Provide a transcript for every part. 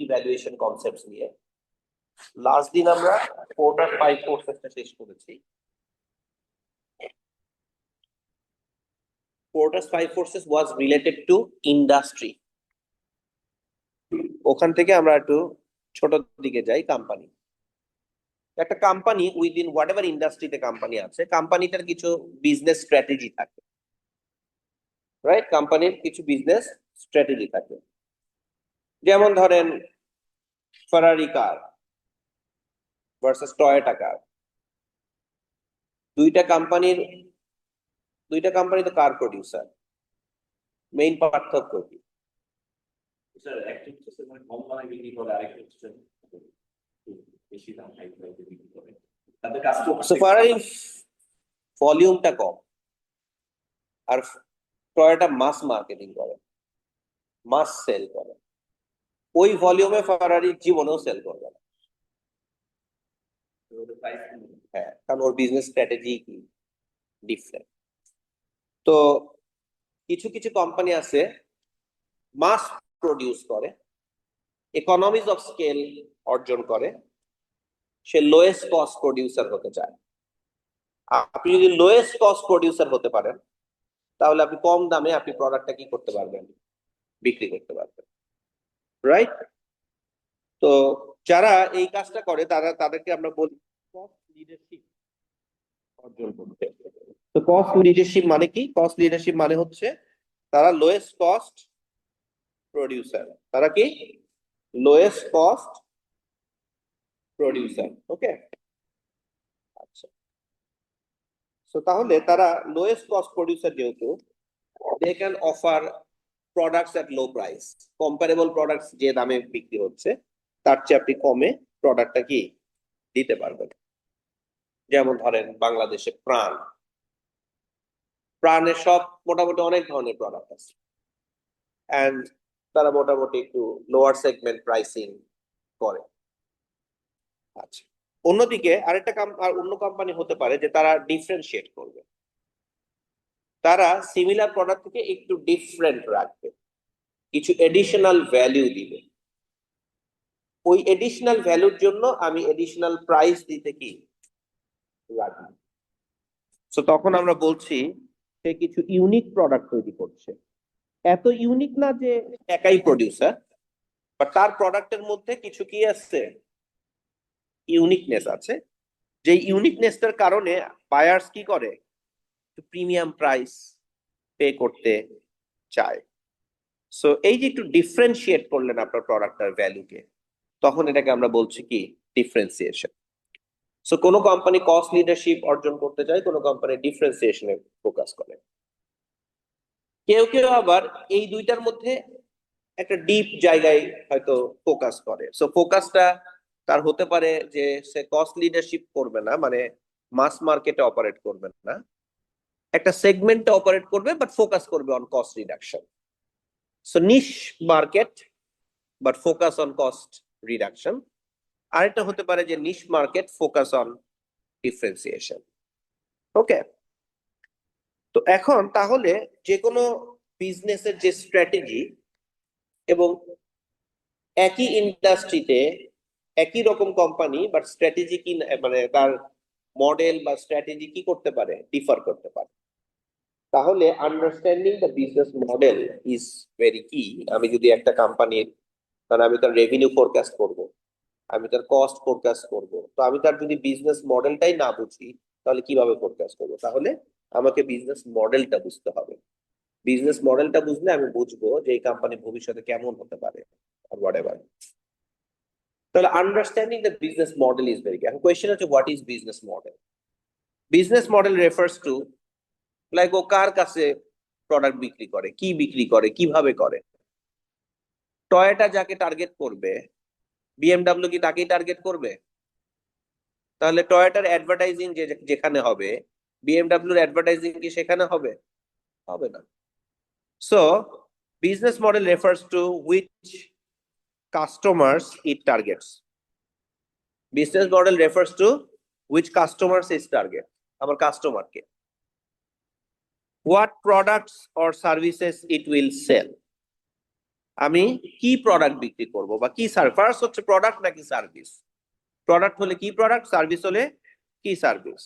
Evaluation concepts নিয়ে। Last দিন আমরা পোর্টার 5 কোর্সেসটা শেষ করেছি। Porter's 5 forces was related to industry. ওখান থেকে আমরা একটু ছোট দিকে যাই, কোম্পানি। একটা কোম্পানি উইদিন হোয়াট এভার ইন্ডাস্ট্রিতে কোম্পানি আছে, কোম্পানিটার কিছু বিজনেস স্ট্র্যাটেজি থাকে, রাইট? কোম্পানির কিছু বিজনেস স্ট্র্যাটেজি থাকে। যেমন ধরেন ফারারি কার ভার্সেস টয়োটা কার, দুইটা কোম্পানি তো কার প্রডিউসার, মেইন পার্থক্য কি? স্যার একটা হচ্ছে মানে কম দামে বিক্রি করে, আরেকটা হচ্ছে বেশি দাম হাই প্রাইসে বিক্রি করে। তাদের কাস্টমার ফারারি ভলিউমটা কম, আর টয়োটা মাস মার্কেটিং করে, মাস সেল করে। ওই ভলিউমে ফারারি জীবনেও সেল করবে না। হ্যাঁ, কারণ ওর বিজনেস স্ট্র্যাটেজি কি ডিফারেন্ট। তো কিছু কিছু কোম্পানি আছে মাস প্রডিউস করে, ইকোনমিজ অফ স্কেল অর্জন করে, সে লোয়েস্ট কস্ট প্রডিউসার হতে চায়। আপনি যদি লোয়েস্ট কস্ট প্রডিউসার হতে পারেন, তাহলে আপনি কম দামে আপনি প্রোডাক্টটা কি করতে পারবেন, বিক্রি করতে পারবেন, রাইট? তো যারা এই কাজটা করে তাদেরকে আমরা বলি কস্ট লিডারশিপ অর্জন করতে। তো কস্ট লিডারশিপ মানে কি? কস্ট লিডারশিপ মানে হচ্ছে তারা লোয়েস্ট কস্ট প্রডিউসার। তারা কি লোয়েস্ট কস্ট প্রডিউসার, ওকে? আচ্ছা, সো তাহলে তারা লোয়েস্ট কস্ট প্রডিউসার, যেহেতু they can offer products at low price. Comparable products যে দামে বিক্রি হচ্ছে তার চেয়ে আপনি কমে প্রোডাক্টটা কি দিতে পারবেন। যেমন ধরেন বাংলাদেশে প্রাণের সব মোটামুটি অনেক ধরনের প্রোডাক্ট আছে, এন্ড তারা মোটামুটি একটু লোয়ার সেগমেন্ট প্রাইসিং করে। আচ্ছা, অন্যদিকে অন্য কোম্পানি হতে পারে যে তারা ডিফারেন্সিয়েট করবে, তারা সিমিলার প্রোডাক্ট থেকে একটু ডিফারেন্ট রাখবে, কিছু এডিশনাল ভ্যালু দিবে। ওই এডিশনাল ভ্যালুর জন্য আমি এডিশনাল প্রাইস দিতে কি রাখবো। সো তখন আমরা বলছি সে কিছু ইউনিক প্রোডাক্ট তৈরি করছে। এত ইউনিক না যে একাই প্রডিউসার, বাট তার প্রোডাক্টের মধ্যে কিছু কি আছে, ইউনিকনেস আছে। যে ইউনিকনেসটার কারণে বায়ার্স কি করে, প্রিমিয়াম প্রাইস পে করতে চায়। সো এই যে একটু ডিফারেন্সিয়েট করলেন আপনার প্রোডাক্টের ভ্যালুকে, তখন এটাকে আমরা বলছি কি ডিফারেন্সিয়েশন। সো কোনো কোম্পানি কস্ট লিডারশিপ অর্জন করতে চায়, কোনো কোম্পানি ডিফারেন্সিয়েশনে ফোকাস করে। কেউ কেউ আবার এই দুইটার মধ্যে একটা ডিপ জায়গায় হয়তো ফোকাস করে। সো ফোকাসটা তার হতে পারে যে সে কস্ট লিডারশিপ করবে না, মানে মাস মার্কেটে অপারেট করবে না, একটা সেগমেন্টে অপারেট করবে, বাট ফোকাস করবে on cost reduction. So niche market but focus on cost reduction. আরেকটা হতে পারে যে নিশ মার্কেট ফোকাস অন ডিফারেন্সিয়েশন, ওকে? তো এখন তাহলে যে কোনো বিজনেসের যে স্ট্র্যাটেজি এবং একই ইন্ডাস্ট্রিতে একই রকম কোম্পানি, বাট স্ট্র্যাটেজি কি, মানে তার মডেল বা স্ট্র্যাটেজি কি করতে পারে, ডিফার করতে পারে। তাহলে understanding the business model is very কি। আমি যদি একটা কোম্পানির, মানে আমি তার রেভিনিউ ফোরকাস্ট করব, আমি তার কস্ট ফোরকাস্ট করব, তো আমি তার যদি বিজনেস মডেলটাই না বুঝি তাহলে কিভাবে ফোরকাস্ট করব? তাহলে আমাকে বিজনেস মডেলটা বুঝতে হবে। বিজনেস মডেলটা বুঝলে আমি বুঝবো যে এই কোম্পানি ভবিষ্যতে কেমন হতে পারে, আর হোয়াটএভার। তাহলে understanding the business model is very key. এখন কোয়েশ্চেন হচ্ছে what is business model? Business model refers to like ও কার কাছে প্রোডাক্ট বিক্রি করে, কি বিক্রি করে, কিভাবে করে। টয়োটা যাকে টার্গেট করবে, বিএমডাব্লিউ কি তাকেই টার্গেট করবে? তাহলে টয়োটার অ্যাডভার্টাইজিং যেখানে হবে, বিএমডাব্লিউর অ্যাডভার্টাইজিং কি সেখানে হবে? হবে না। So business model refers two which customers it targets. Business model refers to which customers it target. Our customer ke. What products or services it will sell. আমি কি প্রোডাক্ট বিক্রি করব বা কি ফার্স্ট হচ্ছে প্রোডাক্ট নাকি সার্ভিস। প্রোডাক্ট হলে কি প্রোডাক্ট, সার্ভিস হলে কি সার্ভিস।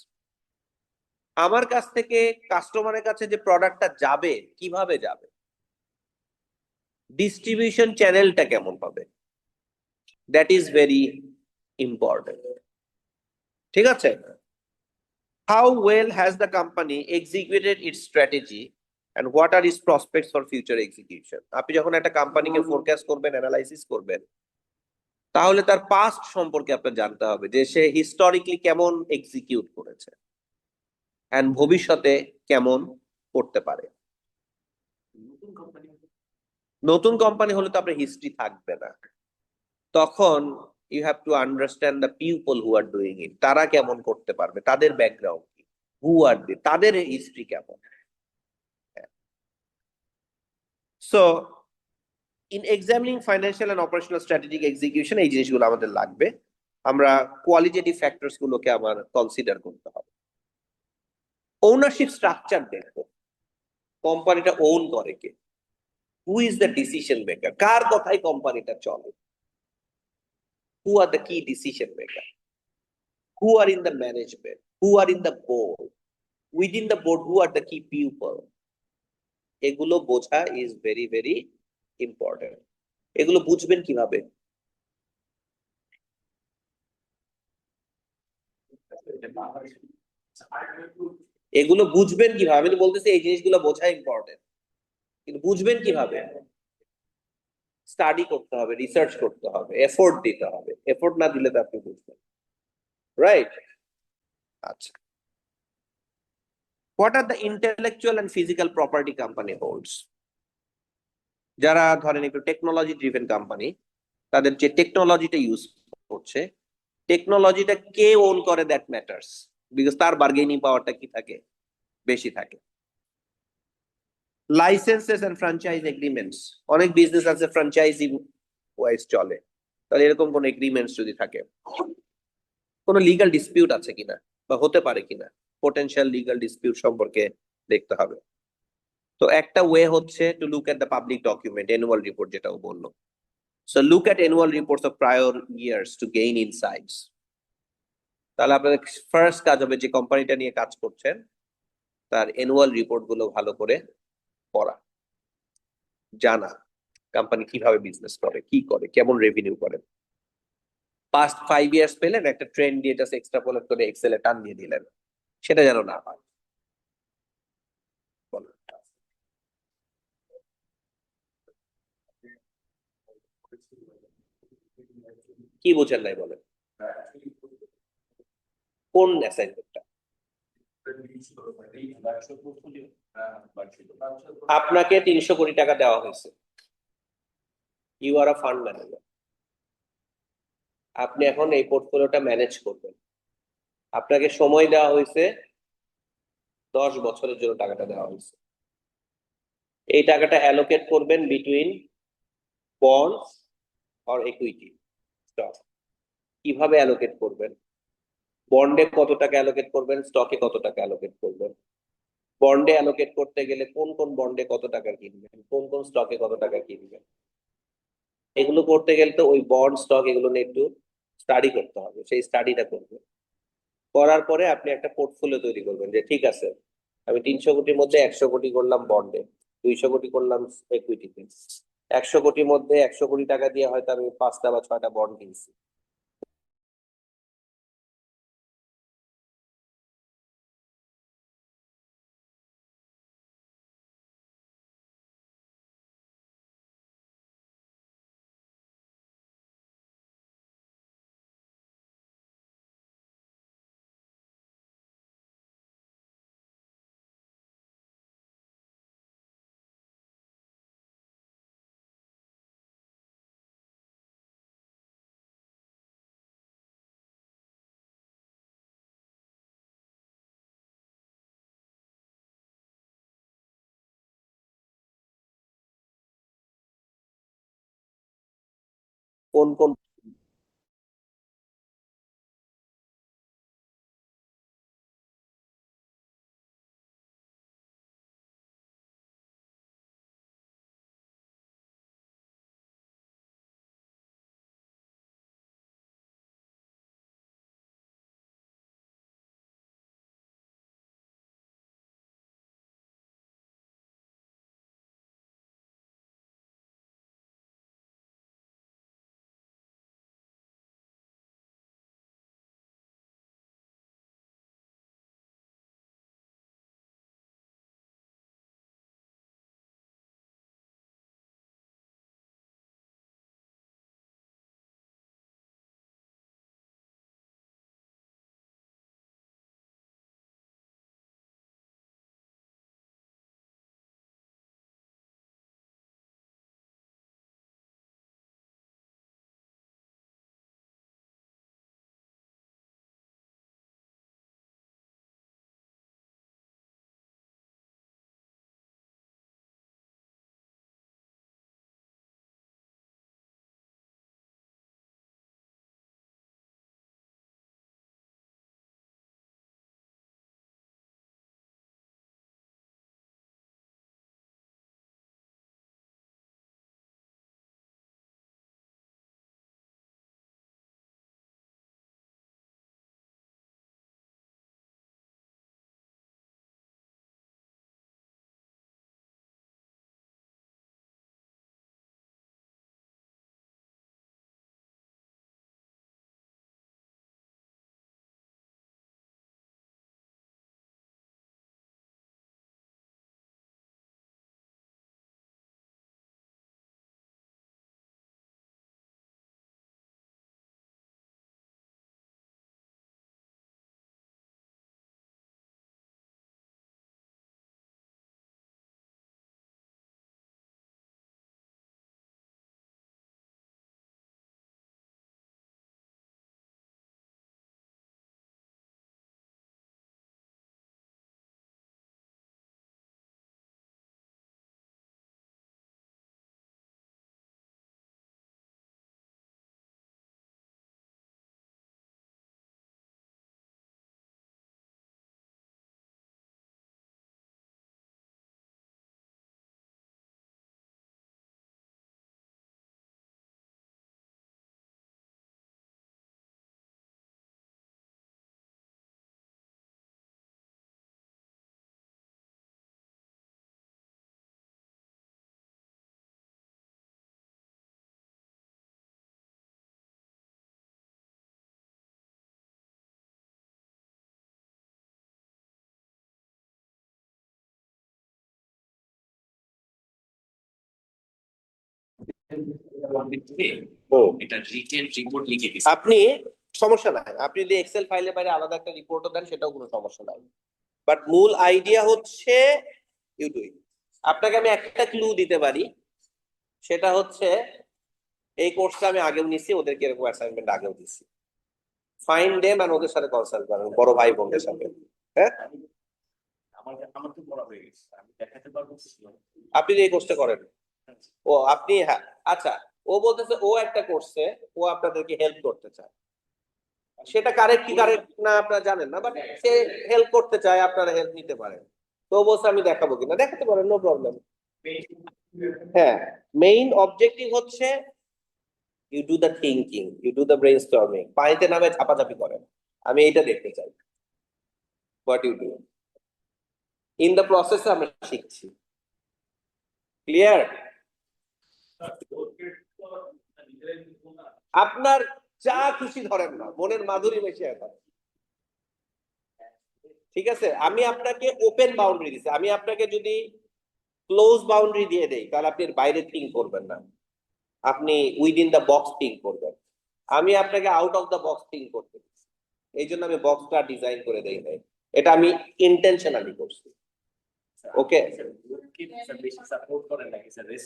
আমার কাছ থেকে কাস্টমারের কাছে যে প্রোডাক্টটা যাবে কিভাবে যাবে, ডিস্ট্রিবিউশন চ্যানেলটা কেমন হবে, দ্যাট ইজ ভেরি ইম্পর্টেন্ট। ঠিক আছে। How well has the company executed it's strategy and what are its prospects for future execution। আপনি যখন একটা কোম্পানিকে ফোরকাস্ট করবেন, অ্যানালাইসিস করবেন, তাহলে তার পাস্ট সম্পর্কে আপনার জানতে হবে যে সে হিস্টোরিক্যালি কেমন এক্সিকিউট করেছে এন্ড ভবিষ্যতে কেমন করতে পারে। নতুন কোম্পানি নতুন কোম্পানি হলে তো আপনার হিস্ট্রি থাকবে না, তখন you have to understand the people who are doing it, তারা কেমন করতে পারবে, তাদের ব্যাকগ্রাউন্ড কি, হু আর দে, তাদের হিস্ট্রি কেমন। So in examining financial and operational strategic execution এই জিনিসগুলো আমাদের লাগবে। আমরা কোয়ালিটেটিভ ফ্যাক্টরস গুলোকে আমার কনসিডার করতে হবে। ওনারশিপ স্ট্রাকচার দেখবো, কোম্পানিটা ওন করে কে, who is the decision maker, কার কথাই কোম্পানিটা চলে, who are the key decision maker, who are in the management, who are in the board, within the board who are the key people. এগুলো বোঝা ইজ ভেরি ভেরি ইম্পর্টেন্ট। এগুলো বুঝবেন কিভাবে, এগুলো বুঝবেন কিভাবে, আমি তো বলতেছি এই জিনিসগুলো বোঝা ইম্পর্টেন্ট, কিন্তু বুঝবেন কিভাবে, স্টাডি করতে হবে, রিসার্চ করতে হবে, এফোর্ট দিতে হবে, এফোর্ট না দিলে তো আপনি বুঝবেন, রাইট। আচ্ছা, what are the intellectual and physical property company holds. যারা ধরেন একটু টেকনোলজি ড্রিভেন কোম্পানি, তাদের যে টেকনোলজিটা ইউজ করছে, টেকনোলজিটা কে ওন করে দ্যাট ম্যাটার্স, বিকজ তার বার্গেনিং পাওয়ারটা কি থাকে, বেশি থাকে। লাইসেন্সেস এন্ড ফ্র্যাঞ্চাইজ এগ্রিমেন্টস, অনেক বিজনেস আছে ফ্র্যাঞ্চাইজি ওয়াইজ চলে, তাহলে এরকম কোন এগ্রিমেন্টস যদি থাকে, কোন লিগাল ডিসপিউট আছে কিনা বা হতে পারে কিনা, পোটেনশিয়াল লিগাল ডিসপিউট সম্পর্কে দেখতে হবে। তো একটা ওয়ে হচ্ছে to look at the public document, annual report যেটাও বললো। So look at annual reports of prior years to gain insights. তাহলে আপনাদের ফার্স্ট কাজ হবে যে কোম্পানিটা নিয়ে কাজ করছেন তার অ্যানুয়াল রিপোর্ট গুলো ভালো করে পড়া, জানা কোম্পানি কিভাবে বিজনেস করে, কি করে, কেমন রেভিনিউ করে। পাস্ট 5 ইয়ার্স পেলেন, একটা ট্রেন্ড দিয়ে জাস্ট এক্সট্রাপোলেট করে এক্সেলে টান দিয়ে দিলেন, সেটা যেন না হয়। বলেন। কি বোঝেন নাই বলেন, কোন অ্যাসাইনমেন্টটা? আপনাকে 300 কোটি টাকা দেওয়া হয়েছে, you are a fund manager, আপনি এখন এই পোর্টফোলিওটা ম্যানেজ করবেন। আপনাকে সময় দেওয়া হয়েছে 10 বছরের জন্য, টাকাটা দেওয়া হয়েছে। এই টাকাটা অ্যালোকেট করবেন বিটুইন বন্ডস আর ইকুইটি স্টক। কিভাবে অ্যালোকেট করবেন, বন্ডে কত টাকা অ্যালোকেট করবেন, স্টকে কত টাকা অ্যালোকেট করবেন। বন্ডে অ্যালোকেট করতে গেলে কোন কোন বন্ডে কত টাকা কিনবেন, কোন কোন স্টকে কত টাকা কিনবেন, এগুলো করতে গেলে তো ওই বন্ড স্টক এগুলো নিয়ে একটু স্টাডি করতে হবে, সেই স্টাডিটা করবেন। করার পরে আপনি একটা পোর্টফোলিও তৈরি করবেন যে ঠিক আছে, আমি 300 কোটির মধ্যে 100 কোটি করলাম বন্ডে, 200 কোটি করলাম ইকুইটিতে, 100 কোটির মধ্যে 100 কোটি টাকা দিয়ে হয়তো আমি 5টা বা 6টা বন্ড কিনছি। কোন কোন ও এটা রিটেন রিপোর্ট লিখে দিছি। আপনি সমস্যা নাই, আপনি যদি এক্সেল ফাইলের বাইরে আলাদা একটা রিপোর্টও দেন সেটাও কোনো সমস্যা নাই, বাট মূল আইডিয়া হচ্ছে ইউ ডু ইট। আপনাকে আমি একটা ক্লু দিতে পারি, সেটা হচ্ছে এই কোর্সটা আমি আগেও নিছি, ওদেরকে এরকম অ্যাসাইনমেন্ট আগেও দিছি। ফাইন্ড দেম আর ওদের সাথে কনসাল্ট করেন, বড় ভাই বোনদের সাথে। হ্যাঁ, আমার তো পড়া হয়ে গেছে, আমি দেখাতে পারবো। আপনি যে এই কোর্সটা করেন, ও আপনি, হ্যাঁ আচ্ছা, ও বলতেছে ও একটা করছে, ও আপনাদেরকে হেল্প করতে চায়, সেটা কারেক্ট কি কারেক্ট না আপনারা জানেন না, বাট সে হেল্প করতে চায়, আপনারা হেল্প নিতে পারেন। তো ও বলছে আমি দেখাবো কিনা, দেখাতে পারেন, নো প্রবলেম। হ্যাঁ, মেইন অবজেক্টিভ হচ্ছে you do the thinking, you do the brainstorming, পানিতে নামে ঝাপাঝাপি করেন, আমি এইটা দেখতে চাই। What you do in the process, আমরা শিখছি। ক্লিয়ার? আপনার যা খুশি ধরেন না, মনের মাধুরী মিশিয়ে ধরেন। ঠিক আছে, আমি আপনাকে ওপেন বাউন্ডারি দিচ্ছি, আমি আপনাকে যদি ক্লোজ বাউন্ডারি দিয়ে দেই তাহলে আপনি এর বাইরে থিঙ্ক করবেন না, আপনি উইদিন দ্য বক্স থিঙ্ক করবেন। আমি আপনাকে out of the box think করতে দিচ্ছি, এই জন্য আমি বক্সটা ডিজাইন করে দেই নাই, এটা আমি ইন্টেনশনালি করছি। ওকে,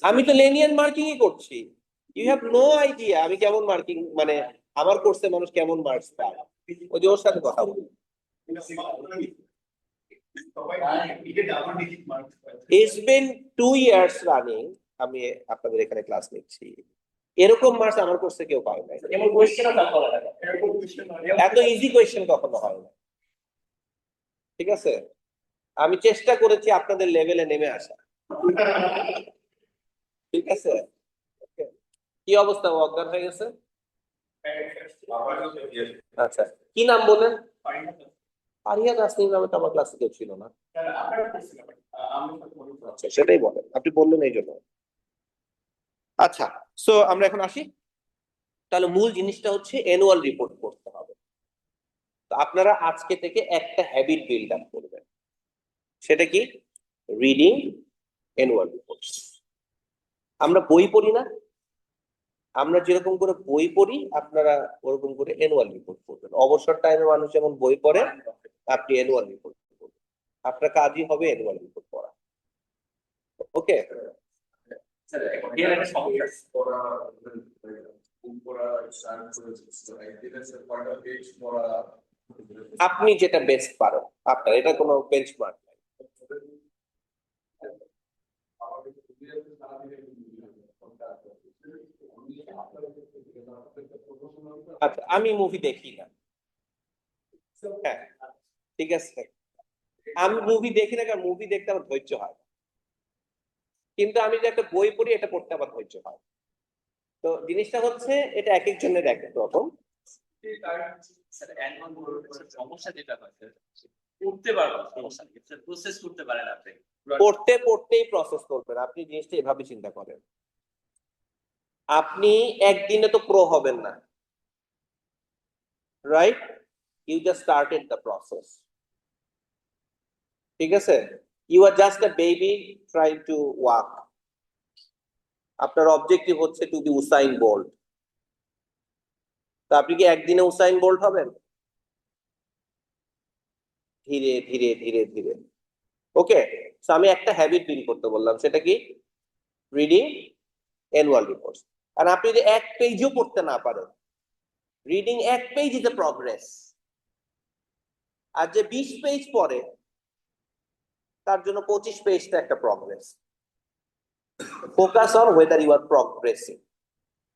আমি তো লেনিয়ান মার্কিং ই করছি, ইউ হ্যাভ নো আইডিয়া আমি কেমন মার্কিং, মানে আমার কোর্সে মানুষ কেমন মার্কস পায়, ওই যে ওর সাথে কথা বলি। It's been 2 years running, আমি আপনাদের এখানে ক্লাস নিচ্ছি, এরকম মার্কস আমার কোর্সে কেউ পায় নাই, এত ইজি কোয়েশ্চেন কখনো হয় না। ঠিক আছে, আমি চেষ্টা করেছি আপনাদের লেভেলে নেমে আসা। ঠিক আছে, কি অবস্থা, ও অজ্ঞান হয়ে গেছে? আচ্ছা, কি নাম বলেন? আরিয়া নাসরিন নামে তো আমার ক্লাসে কেউ ছিল না। আচ্ছা, সেটাই বলেন, আপনি বললেন এই জন্য। আচ্ছা, সো আমরা এখন আসি, তাহলে মূল জিনিসটা হচ্ছে অ্যানুয়াল রিপোর্ট করতে হবে। তো আপনারা আজকে থেকে একটা হ্যাবিট বিল্ড আপ করবেন, সেটা কি? Reading annual reports. আমরা বই পড়ি না, আমরা যেরকম করে বই পড়ি আপনারা ওরকম করে অ্যানুয়াল রিপোর্ট পড়বেন। অবসর টাইমে মানুষ যেমন বই পড়ে, আপনি অ্যানুয়াল রিপোর্ট পড়বেন, আপনার কাজই হবে অ্যানুয়াল রিপোর্ট পড়া। ওকে, আপনি যেটা বেস্ট পারেন, আপনার এটা কোনো বেঞ্চমার্ক নাই। আচ্ছা, আমি মুভি দেখি না। হ্যাঁ, ঠিক আছে, আমি মুভি দেখি না, কারণ মুভি দেখতে আমার ধৈর্য হয়, কিন্তু আমি যে একটা বই পড়ি এটা পড়তে আমার ধৈর্য হয়। তো জিনিসটা হচ্ছে এটা এক একজনের এক এক রকম। সমস্যা যেটা হয় করতে পারবো, সমস্যা প্রসেস করতে পারেন আপনি, পড়তে পড়তেই প্রসেস করবেন, আপনি জিনিসটা এভাবে চিন্তা করেন। আপনি একদিনে তো প্রো হবেন না, right? You just started the process. ঠিক আছে, you are just a baby trying to walk. আপনার অবজেক্টিভ হচ্ছে টু বি উসাইন বোল্ট। তো আপনি কি একদিনে উসাইন বোল্ট হবেন? ধীরে ধীরে ধীরে ধীরে। ওকে, সো আমি একটা হ্যাবিট বিল্ড করতে বললাম, সেটা কি? Reading annual reports. আর আপনি যদি এক পেজও পড়তে না পারেন, রিডিং এক পেজ ইজ এ প্রগ্রেস। আর যে 20 পেজ পড়ে তার জন্য 25 পেজটা একটা progress. Focus on whether you are progressing,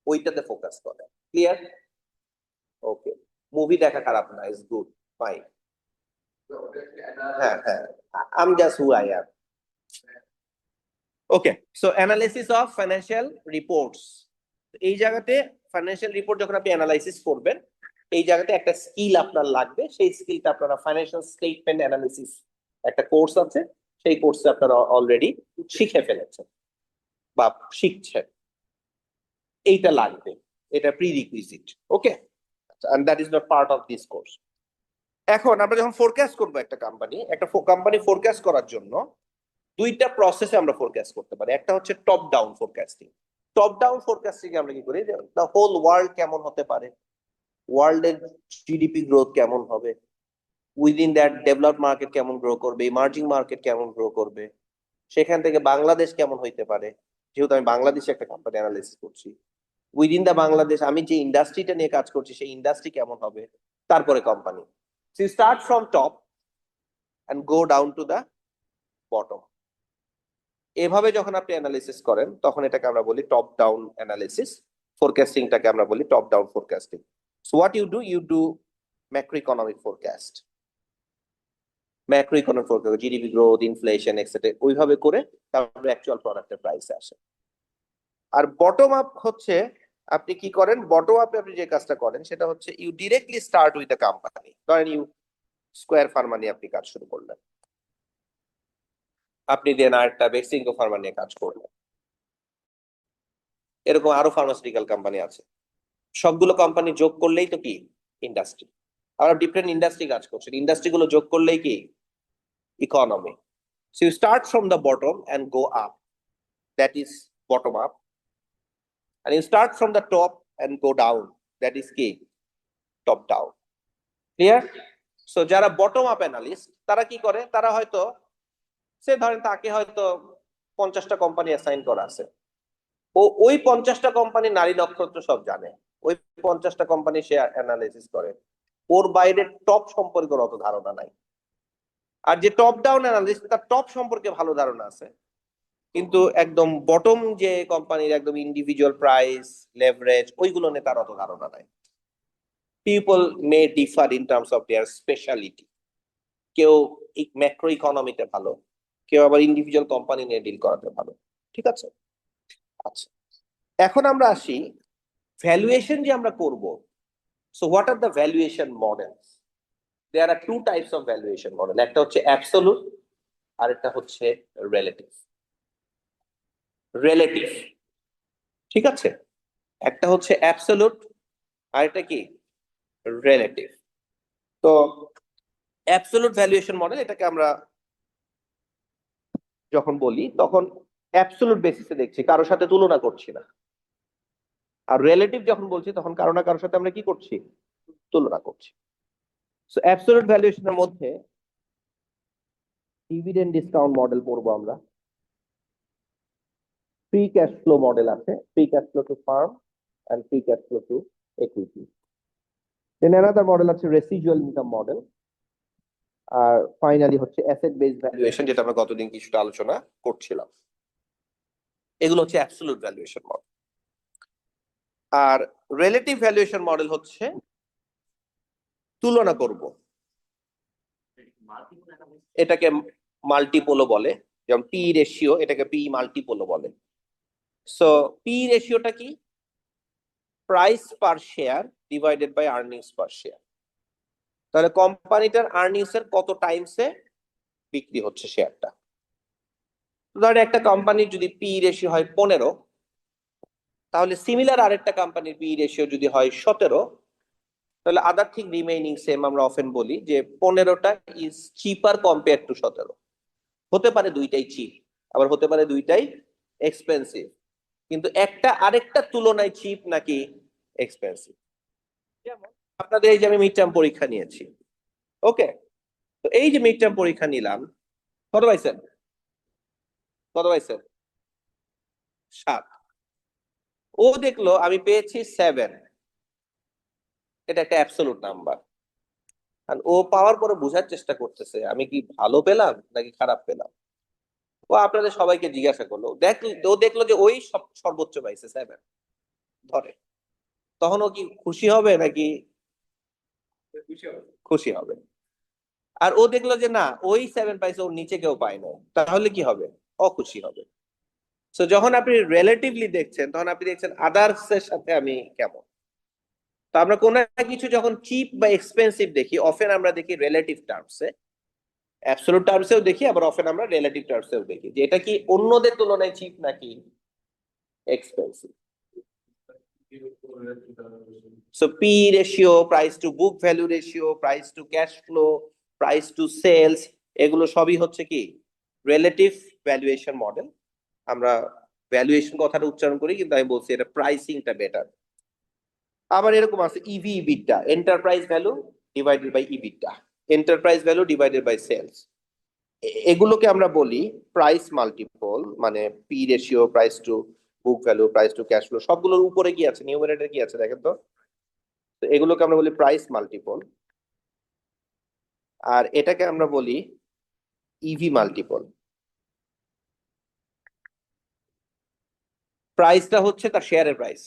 ওইটাতে ফোকাস করে। ক্লিয়ার? ওকে, মুভি দেখা খারাপ না, ইজ গুড, ফাইন। হ্যাঁ হ্যাঁ, I just who I am. Okay, so analysis of financial reports. এই জায়গাতে ফাইন্যান্সিয়াল রিপোর্ট যখন আপনি অ্যানালাইসিস করবেন, এই জায়গাতে একটা স্কিল আপনার লাগবে, সেই স্কিলটা আপনারা ফাইন্যান্সিয়াল স্টেটমেন্ট অ্যানালিসিস একটা কোর্স আছে, সেই কোর্সে আপনারা অলরেডি শিখে ফেলেছেন বা শিখছেন, এইটা লাগবে, এটা prerequisite. Okay, and that is not part of this course. এখন আমরা যখন ফোরকাস্ট করব একটা কোম্পানি ফোরকাস্ট করার জন্য দুইটা প্রসেসে আমরা ফোরকাস্ট করতে পারি। একটা হচ্ছে top down forecasting, top down forecasting আমরা কি করি, দ্য হোল ওয়ার্ল্ড কেমন হতে পারে, ওয়ার্ল্ডের জিডিপি গ্রোথ কেমন হবে, উইদিন দ্যাট ডেভেলপড মার্কেট কেমন গ্রো করবে, ইমার্জিং মার্কেট কেমন গ্রো করবে, সেখান থেকে বাংলাদেশ কেমন হইতে পারে, যেহেতু আমি বাংলাদেশে একটা কোম্পানি অ্যানালাইসিস করছি, উইদিন দা বাংলাদেশ আমি যে ইন্ডাস্ট্রিটা নিয়ে কাজ করছি সেই ইন্ডাস্ট্রি কেমন হবে, তারপরে company. So you start from top and go down to the bottom. এভাবে যখন আপনি অ্যানালিসিস করেন তখন এটাকে আমরা বলি টপ ডাউন অ্যানালিসিস, ফোরকাস্টিংটাকে আমরা বলি top down forecasting. So what you do macroeconomic forecast, macroeconomic forecast, GDP growth, inflation etcetera, ওইভাবে করে তারপরে অ্যাকচুয়াল প্রোডাক্টের প্রাইসে আসে। আর বটম আপ হচ্ছে আপনি কি করেন, বটম আপে আপনি যে কাজটা করেন সেটা হচ্ছে you directly start with the company. ধরেন ইউ স্কোয়ার ফার্মা নিয়ে আপনি কাজ শুরু করলেন, আপনি দেন আরেকটা বেক্সিমকো ফার্মা নিয়ে কাজ করলেন, এরকম আরো ফার্মাসিউটিক্যাল কোম্পানি আছে, সবগুলো কোম্পানি যোগ করলেই তো কি ইন্ডাস্ট্রি। আমরা ডিফারেন্ট ইন্ডাস্ট্রি কাজ করছেন, ইন্ডাস্ট্রি গুলো যোগ করলেই কি economy. So you start from the bottom and go up, that is bottom up, and you start from the top and go down, that is কি টপ ডাউন। ক্লিয়ার? সো যারা bottom up analyst তারা কি করে, তারা হয়তো সে ধরেন তাকে হয়তো 50টা কোম্পানি অ্যাসাইন করা আছে, ও ওই 50টা কোম্পানি নারী নক্ষত্র সব জানে, ওই 50টা কোম্পানি সে অ্যানালাইসিস করে, ওর বাইরে টপ সম্পর্কে অত ধারণা নাই। আর যে টপ ডাউন অ্যানালিস্ট তার টপ সম্পর্কে ভালো ধারণা আছে, কিন্তু একদম বটম যে কোম্পানির একদম ইন্ডিভিজুয়াল প্রাইস লেভারেজ ওইগুলো নিয়ে তার অত ধারণা নাই। People May differ in terms of their speciality, কেউ ম্যাক্রো ইকোনমিতে ভালো, কেউ আবার ইন্ডিভিজুয়াল কোম্পানি নিয়ে ডিল করাতে ভালো। ঠিক আছে? আচ্ছা, এখন আমরা আসি ভ্যালুয়েশন যে আমরা করব। So what are the valuation models? There are two types of valuation model, একটা হচ্ছে অ্যাবসোলুট আর একটা হচ্ছে রিলেটিভ। রিলেটিভ, ঠিক আছে, একটা হচ্ছে অ্যাবসোলুট আর এটা কি রিলেটিভ। তো অ্যাবসোলুট ভ্যালুয়েশন মডেল এটাকে আমরা যখন বলি তখন অ্যাবসোলুট বেসিসে দেখছি, কারোর সাথে তুলনা করছি না। আর রিলেটিভ যখন বলছি তখন কারো না কারোর সাথে আমরা কি করছি, তুলনা করছি। সো অ্যাবসোলুট ভ্যালুয়েশনের মধ্যে ডিভিডেন্ড ডিসকাউন্ট মডেল পড়বো আমরা, ফ্রি ক্যাশ ফ্লো মডেল আছে, free cash flow to firm and free cash flow to equity. Then another model আছে রেসিডুয়াল ইনকাম মডেল, আর ফাইনালি হচ্ছে অ্যাসেট বেসড ভ্যালুয়েশন, যেটা আমরা গতদিন কিছুটা আলোচনা করছিলাম। এগুলো হচ্ছে অ্যাবসোলুট ভ্যালুয়েশন মডেল। আর রিলেটিভ ভ্যালুয়েশন মডেল হচ্ছে তুলনা করব, এটাকে মাল্টিপলও বলে, যেমন পি রেশিও, এটাকে পি মাল্টিপলও বলে। সো পি রেশিওটা কি, price per share divided by earnings per share. তাহলে কোম্পানিটার আর্নিংস এর কত টাইমসে বিক্রি হচ্ছে শেয়ারটা। ধরেন একটা কোম্পানির যদি পি রেশিও হয় 15, তাহলে সিমিলার আরেকটা কোম্পানির পি রেশিও যদি হয় 17, তাহলে আদার থিং রিমেইনিং সেম। আমরা অফেন বলি যে 15টা ইজ চিপার কম্পেয়ার টু 17। হতে পারে দুইটাই চিপ, আবার হতে পারে দুইটাই এক্সপেন্সিভ, কিন্তু একটা আরেকটা তুলনায় চিপ নাকি এক্সপেন্সিভ। যেমন আপনাদের এই যে আমি মিড টার্ম পরীক্ষা নিয়েছি, ওকে, তো এই যে মিড টার্ম পরীক্ষা নিলাম, কত পাইছেন? কত পাইছেন? 7। ও দেখলো আমি পেয়েছি 7, এটা একটা অ্যাবসোলুট নাম্বার। আর ও পাওয়ার পরে বোঝার চেষ্টা করতেছে আমি কি ভালো পেলাম নাকি খারাপ পেলাম। ও আপনাদের সবাইকে জিজ্ঞাসা করলো, ও দেখলো যে ওই সর্বোচ্চ পাইছে 7 ধরে, তখন ও কি খুশি হবে নাকি খুশি হবে? আর ও দেখলো যে না, ওই 7 পাইছে, ওর নিচে কেউ পায় না, তাহলে কি হবে? অখুশি হবে। সো যখন আপনি রিলেটিভলি দেখছেন তখন আপনি দেখছেন আদার্স এর সাথে আমি কেমন। তো আমরা কোন কিছু যখন চিপ বা এক্সপেন্সিভ দেখি, অফেন আমরা দেখি রিলেটিভ টার্মসে, অ্যাবসলিউট টার্মসেও দেখি, আবার অফেন আমরা রিলেটিভ টার্মসেও দেখি যে এটা কি অন্যদের তুলনায় চিপ নাকি expensive. So P ratio, price to book value ratio, price to cash flow, price to sales, এগুলো সবই হচ্ছে কি রিলেটিভ ভ্যালুয়েশন মডেল। আমরা ভ্যালুয়েশন কথাটা উচ্চারণ করি, কিন্তু আমি বলছি এটা প্রাইসিংটা বেটার। আবার এরকম আছে EV EBITDA, enterprise value divided by EBITDA, enterprise value divided by sales. এগুলোকে আমরা বলি প্রাইস মাল্টিপল, মানে P ratio, price to book value, price to cash flow, সবগুলোর উপরে কি আছে, নিউমারেটর কি আছে দেখেন তো। তো এগুলোকে আমরা বলি প্রাইস মাল্টিপল, আর এটাকে আমরা বলি ইভি মাল্টিপল। প্রাইসটা হচ্ছে তার শেয়ারের প্রাইস,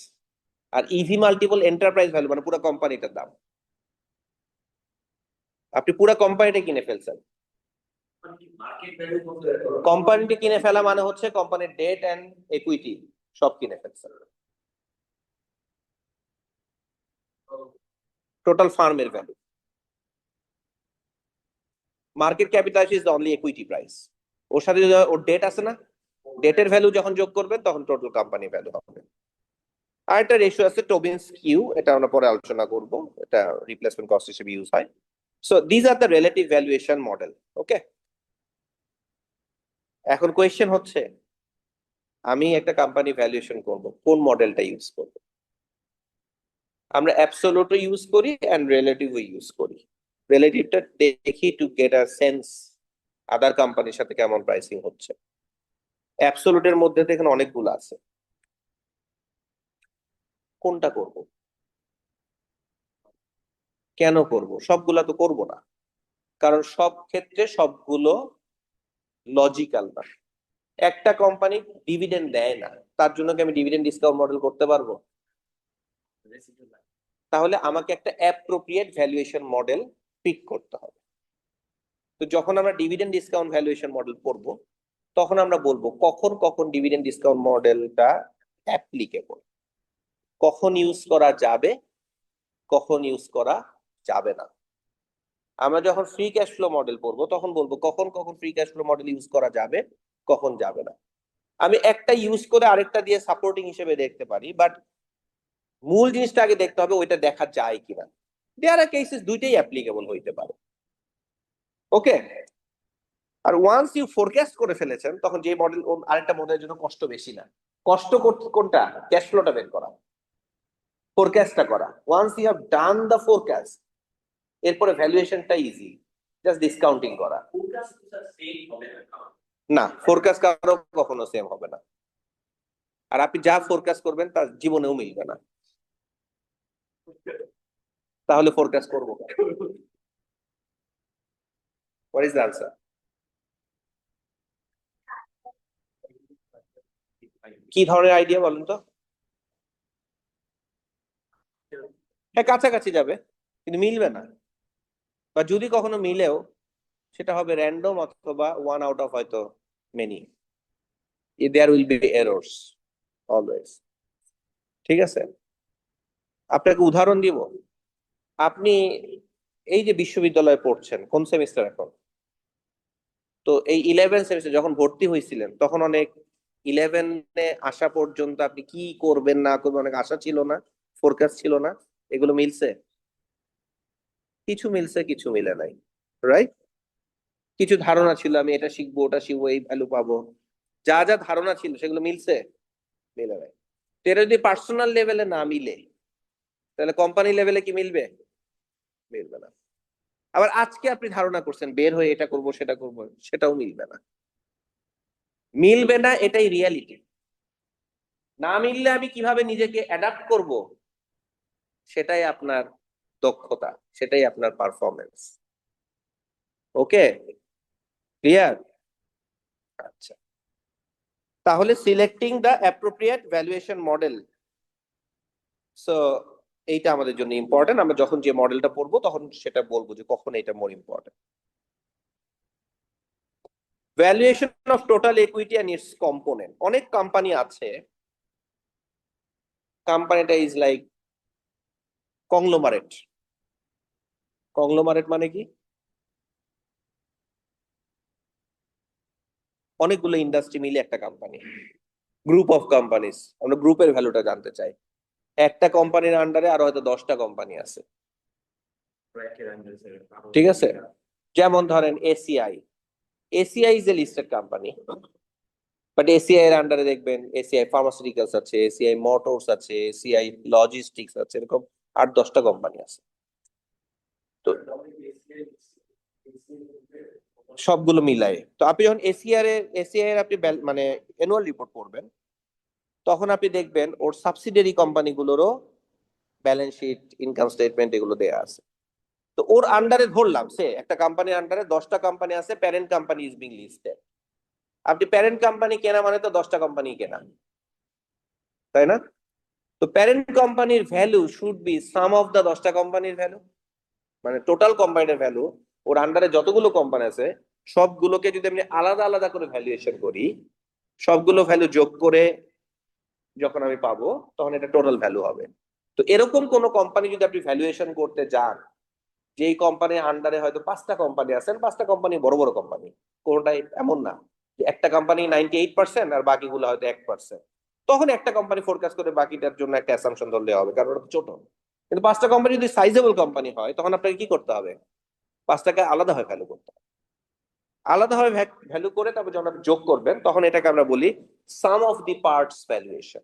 আর ইভি মাল্টিপল এন্টারপ্রাইজ ভ্যালু, মানে পুরো কোম্পানিটার দাম। আপনি পুরো কোম্পানিটা কিনে ফেলছেন। মার্কেট ভ্যালু কত? কোম্পানিটি কিনে ফেলা মানে হচ্ছে কোম্পানির ডেট এন্ড ইকুইটি সব কিনে ফেলছেন, টোটাল ফার্মের ভ্যালু। Market capitalization is the only equity price. ওর সাথে যদি ওর ডেট আছে না, ডেটের ভ্যালু যখন যোগ করবেন তখন টোটাল কোম্পানি ভ্যালু হবে। আর একটা রেশিও আছে টোবিনস কিউ, এটা আমরা পরে আলোচনা করব, এটা রিপ্লেসমেন্ট কস্ট হিসেবে ইউজ হয়। So these are the relative valuation model. Okay, এখন কোয়েশ্চেন হচ্ছে আমি একটা কোম্পানি ভ্যালুয়েশন করব, কোন মডেলটা ইউজ করব? আমরা অ্যাবসোলুটও ইউজ করি এন্ড রিলেটিভও ইউজ করি। রিলেটিভটা দেখি টু গেট আ সেন্স আদার কোম্পানির সাথে কেমন প্রাইসিং হচ্ছে। অ্যাবসোলুটের মধ্যে দেখেন অনেকগুলো আছে, কোনটা করব, কেন করব? সবগুলা তো করব না, কারণ সব ক্ষেত্রে সবগুলো লজিক্যাল না। একটা কোম্পানি ডিভিডেন্ড দেয় না, তার জন্য কি আমি ডিভিডেন্ড ডিসকাউন্ট মডেল করতে পারবো? তাহলে আমাকে একটা অ্যাপ্রোপ্রিয়েট ভ্যালুয়েশন মডেল পিক করতে হবে। তো যখন আমরা ডিভিডেন্ড ডিসকাউন্ট ভ্যালুয়েশন মডেল করব, তখন আমরা বলবো কখন কখন ডিভিডেন্ড ডিসকাউন্ট মডেলটা অ্যাপ্লিকেবল, কখন ইউজ করা যাবে, কখন ইউজ করা যাবে না। আমরা যখন ফ্রি ক্যাশ ফ্লো মডেল করবো তখন বলবো কখন কখন free cash flow model use করা যাবে, কখন যাবে না। আমি একটা ইউজ করে আরেকটা দিয়ে সাপোর্টিং হিসেবে দেখতে পারি, বাট মূল জিনিসটা আগে দেখতে হবে ওইটা দেখা যায় কিনা। দেয়ার আর কেসেস দুইটাই অ্যাপ্লিকেবল হইতে পারে। ওকে, আর ওয়ান্স ইউ ফোরকাস্ট করে ফেলেছেন তখন যে মডেল, আরেকটা মডেলের জন্য কষ্ট বেশি না। কষ্ট কোনটা? ক্যাশ ফ্লোটা বের করা, ফোরকাস্টটা করা। Once you have done the forecast, এরপরে ভ্যালুয়েশনটা ইজি, জাস্ট ডিসকাউন্টিং করা। ফোরকাস্ট সেম হবে না। না, ফোরকাস্ট কারো কখনো সেম হবে না, আর আপনি যা ফোরকাস্ট করবেন তার জীবনেও মিলবে না। তাহলে ফোরকাস্ট করবো কেন? What is the answer? কি ধরনের আইডিয়া বলেন তো? হ্যাঁ, কাছাকাছি যাবে কিন্তু মিলবে না, বা যদি কখনো মিলেও সেটা হবে র্যান্ডম অথবা ওয়ান আউট অফ হয়তো many. There will be errors always. ঠিক আছে, আপনাকে উদাহরণ দিব। আপনি এই যে বিশ্ববিদ্যালয়ে পড়ছেন, কোন সেমিস্টার এখন? তো এই 11 সেমিস্টার যখন ভর্তি হয়েছিলেন তখন অনেক 11-এ আসা পর্যন্ত আপনি কি করবেন না করবেন অনেক আশা ছিল না, ফোরকাস্ট ছিল না? এগুলো মিলছে? কিছু মিলছে, কিছু মিলে নাই, রাইট? কিছু ধারণা ছিল আমি এটা শিখবো ওটা শিখবো এই ভ্যালু পাবো, যা যা ধারণা ছিল সেগুলো মিলছে? মিলে নাই। তো এটা যদি পার্সোনাল লেভেলে না মিলে তাহলে কোম্পানি লেভেলে কি মিলবে? মিলবে না। আবার আজকে আপনি ধারণা করছেন বের হয়ে এটা করব সেটা করব, সেটাও মিলবে না। মিলবে না, এটাই রিয়ালিটি। না মিললে আমি কিভাবে নিজেকে অ্যাডাপ্ট করব, সেটাই আপনার দক্ষতা, সেটাই আপনার পারফরমেন্স। ওকে, ক্লিয়ার? আচ্ছা, তাহলে selecting the appropriate valuation model, so এইটা আমাদের জন্য ইম্পর্টেন্ট। আমরা যখন যে মডেলটা পড়বো তখন সেটা বলবো যে কখন এটা more important. Valuation of total equity and its component. অনেক কোম্পানি আছে, কোম্পানিটা ইজ লাইক কংলোমারেট। কংলোমারেট মানে কি? অনেকগুলো ইন্ডাস্ট্রি মিলে একটা কোম্পানি, গ্রুপ অফ কোম্পানিজ। আমরা গ্রুপের ভ্যালুটা জানতে চাই। একটা কোম্পানির আন্ডারে আরো হয়তো 10টা কোম্পানি আছে, ঠিক আছে? যেমন ধরেন ACI. ACI is a listed company, but ACI এর আন্ডারে দেখবেন এসিআই ফার্মাসিউটিক্যালস আছে, এসিআই মোটরস আছে, এসিআই লজিস্টিক্স আছে, এরকম 8-10টা কোম্পানি আছে। তো সবগুলো মিলাই তো আপনি যখন এসিআই এর আপনি মানে অ্যানুয়াল রিপোর্ট পড়বেন, তখন আপনি দেখবেন ওর সাবসিডিয়ারি কোম্পানিগুলোরও ব্যালেন্স শিট, ইনকাম স্টেটমেন্ট এগুলো দেয়া আছে। তো ওর আন্ডারে ধরলাম সে একটা কোম্পানির আন্ডারে 10টা কোম্পানি আছে, parent company is being listed. আপনি প্যারেন্ট কোম্পানি কেনা মানে তো 10টা কোম্পানি কেনা, তাই না? তো প্যারেন্ট কোম্পানির value should be sum of the 10টা কোম্পানির ভ্যালু, মানে টোটাল কোম্পানির ভ্যালু। ওর আন্ডারে যতগুলো কোম্পানি আছে সবগুলোকে যদি আমি আলাদা আলাদা করে ভ্যালুয়েশন করি, সবগুলো ভ্যালু যোগ করে যখন আমি পাবো, তখন এটা টোটাল ভ্যালু হবে। তো এরকম কোন কোম্পানি যদি আপনি ভ্যালুয়েশন করতে যান, যেই কোম্পানির আন্ডারে হয়তো 5টা কোম্পানি আছেন, 5টা কোম্পানি বড় বড় কোম্পানি, কোনটাই এমন না যে একটা কোম্পানি 98% আর বাকিগুলো হয়তো 1%, তখন একটা কোম্পানি ফোরকাস্ট করে বাকিটার জন্য একটা অ্যাসাম্পশন ধরলে হবে, কারণ ওটা তো ছোট। কিন্তু 5টা কোম্পানি যদি সাইজেবল কোম্পানি হয়, তখন আপনাকে কি করতে হবে? 5টাকে আলাদাভাবে ভ্যালু করতে হবে। আলাদাভাবে ভ্যালু করে তারপর যখন আপনি যোগ করবেন, তখন এটাকে আমরা বলি sum of the parts valuation.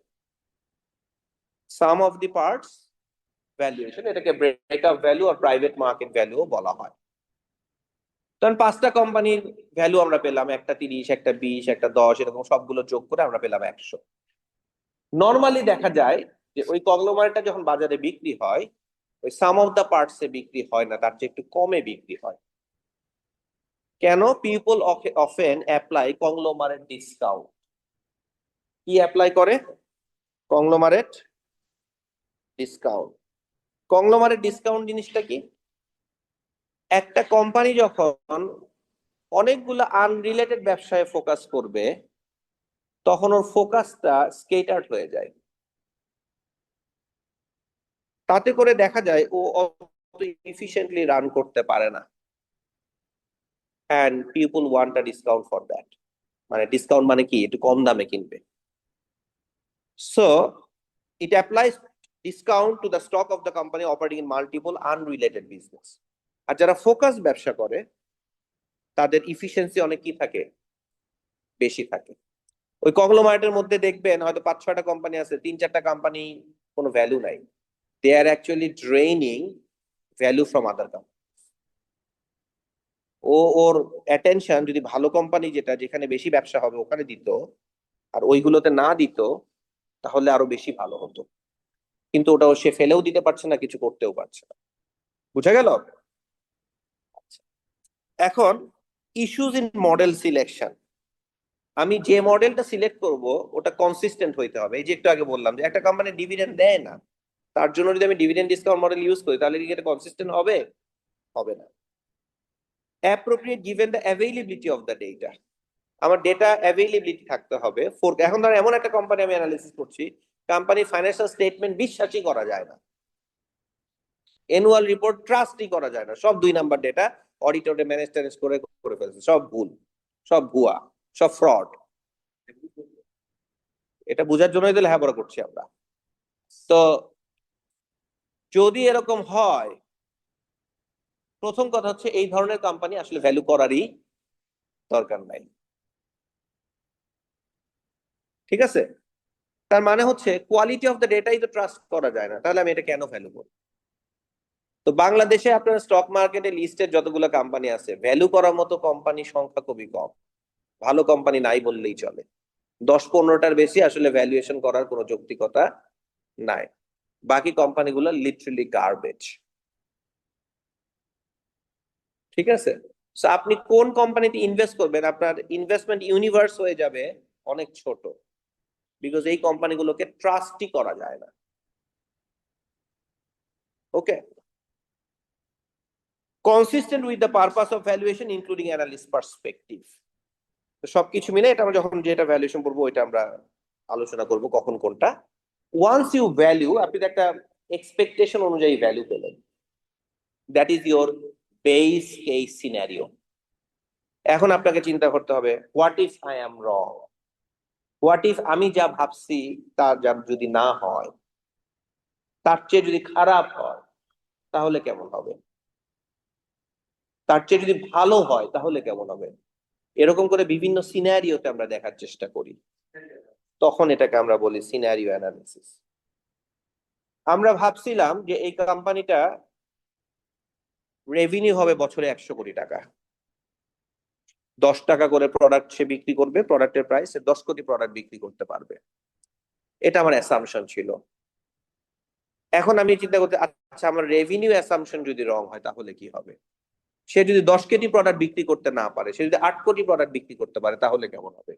Sum of the parts valuation, এটাকে ব্রেকআপ ভ্যালু আর প্রাইভেট মার্কেট ভ্যালুও বলা হয়। তখন 5টা কোম্পানির ভ্যালু আমরা পেলাম, একটা 30, একটা 20, একটা 10, এরকম সবগুলো যোগ করে আমরা পেলাম 100। নর্মালি দেখা যায় যে ওই কংগ্লোমারেটটা যখন বাজারে বিক্রি হয়, ওই সাম অফ দা পার্টস এ বিক্রি হয় না, তার চেয়ে একটু কমে বিক্রি হয়। কেন? People often apply conglomerate discount. কি অ্যাপ্লাই করে? Conglomerate discount. কংগ্লোমারেট ডিসকাউন্ট জিনিসটা কি? একটা কোম্পানি যখন অনেকগুলো আনরিলেটেড ব্যবসায় ফোকাস করবে, তখন ওর ফোকাসটা স্কেটার্ড হয়ে যায়। তাতে করে দেখা যায় ও অত ইফিশিয়েন্টলি রান করতে পারে না, and people want a discount for that. মানে ডিসকাউন্ট মানে কি? একটু কম দামে কিনবে। So it applies discount to the stock of the company operating in multiple unrelated business. আর যারা ফোকাস ব্যবসা করে, তাদের ইফিসিয়েন্সি অনেক কি থাকে? বেশি থাকে। ওই কংগ্লোমারেটের মধ্যে দেখবেন হয়তো 5-6টা কোম্পানি আছে, 3-4টা কোম্পানি কোনো ভ্যালু নাই। They are actually draining value from other company. ওর অ্যাটেনশন যদি ভালো কোম্পানি যেটা, যেখানে বেশি ব্যবসা হবে, ওখানে দিত, আর ওইগুলোতে না দিত, তাহলে আরো বেশি ভালো হতো। কিন্তু ওটা সে ফেলেও দিতে পারছে না, কিছু করতেও পারছে না। বুঝা গেল? এখন ইস্যুজ ইন মডেল সিলেকশন। আমি যে মডেলটা সিলেক্ট করব ওটা কনসিস্টেন্ট হইতে হবে। এই যে একটু আগে বললাম যে একটা কোম্পানি ডিভিডেন্ড দেয় না, তার জন্য যদি আমি ডিভিডেন্ড ডিসকাউন্ট মডেল ইউজ করি, তাহলে কি এটা কনসিস্টেন্ট হবে? হবে না। Appropriate given the availability of the data. আমার ডেটা অ্যাভেইলেবিলিটি থাকতে হবে। এখন ধর এমন একটা কোম্পানি আমি অ্যানালিসিস করছি, কোম্পানির ফাইন্যান্সিয়াল স্টেটমেন্ট বিশ্বাসই করা যায় না, অ্যানুয়াল রিপোর্ট ট্রাস্টই করা যায় না, সব 2 নাম্বার ডেটা, অডিটরে ম্যানেজ ট্যানেজ করে করে ফেলছে, সব ভুল, সব ভুয়া, সব ফ্রড। এটা বোঝার জন্যই তো লেখাপড়া করছি আমরা। তো যদি এরকম হয়, প্রথম কথা হচ্ছে এই ধরনের কোম্পানি আসলে ভ্যালু করারই দরকার নাই। ঠিক আছে? তার মানে হচ্ছে কোয়ালিটি অফ দ্য ডেটাই তো ট্রাস্ট করা যায় না, তাহলে আমি এটা কেন ভ্যালু করব? তো বাংলাদেশে আপনার স্টক মার্কেটে লিস্টেড যতগুলো কোম্পানি আছে, ভ্যালু করার মতো কোম্পানির সংখ্যা খুবই কম। ভালো কোম্পানি নাই বললেই চলে। 10-15টার বেশি আসলে ভ্যালুয়েশন করার কোনো যৌক্তিকতা নাই। বাকি কোম্পানিগুলো লিটারালি গার্বেজ। ঠিক আছে? সো আপনি কোন কোম্পানিতে ইনভেস্ট করবেন, আপনার ইনভেস্টমেন্ট ইউনিভার্স হয়ে যাবে অনেক ছোট, বিকজ এই কোম্পানিগুলোকে ট্রাস্টই করা যায় না। Okay? Consistent with the purpose of valuation including analyst perspective. সবকিছু মিলে এটা আমরা যখন যেটা ভ্যালুয়েশন করবো, ওইটা আমরা আলোচনা করব কখন কোনটা। ওয়ান্স ইউ ভ্যালু, আপনি তো একটা এক্সপেকটেশন অনুযায়ী ভ্যালু পেলেন, that is your base case scenario. এখন আপনাকে চিন্তা করতে হবে, what if I am wrong? What if আমি যা ভাবছি তা যা যদি না হয়, তার চেয়ে যদি খারাপ হয়, তাহলে কেমন হবে? তার চেয়ে যদি ভালো হয়, তাহলে কেমন হবে? এরকম করে বিভিন্ন সিনারিওতে আমরা দেখার চেষ্টা করি, তখন এটাকে আমরা বলি সিনারিও অ্যানালিসিস। আমরা ভাবছিলাম যে এই কোম্পানিটা রেভিনিউ হবে বছরে 100 কোটি টাকা, 10 টাকা করে প্রোডাক্ট সে বিক্রি করবে, প্রোডাক্টের প্রাইস 10 কোটি প্রোডাক্ট বিক্রি করতে পারবে, এটা আমার অ্যাসাম্পশন ছিল। এখন আমি চিন্তা করতে, আচ্ছা আমার রেভিনিউ অ্যাসাম্পশন যদি রং হয় তাহলে কি হবে? সে যদি 10 কোটি প্রোডাক্ট বিক্রি করতে না পারে, সে যদি 8 কোটি প্রোডাক্ট বিক্রি করতে পারে তাহলে কেমন হবে?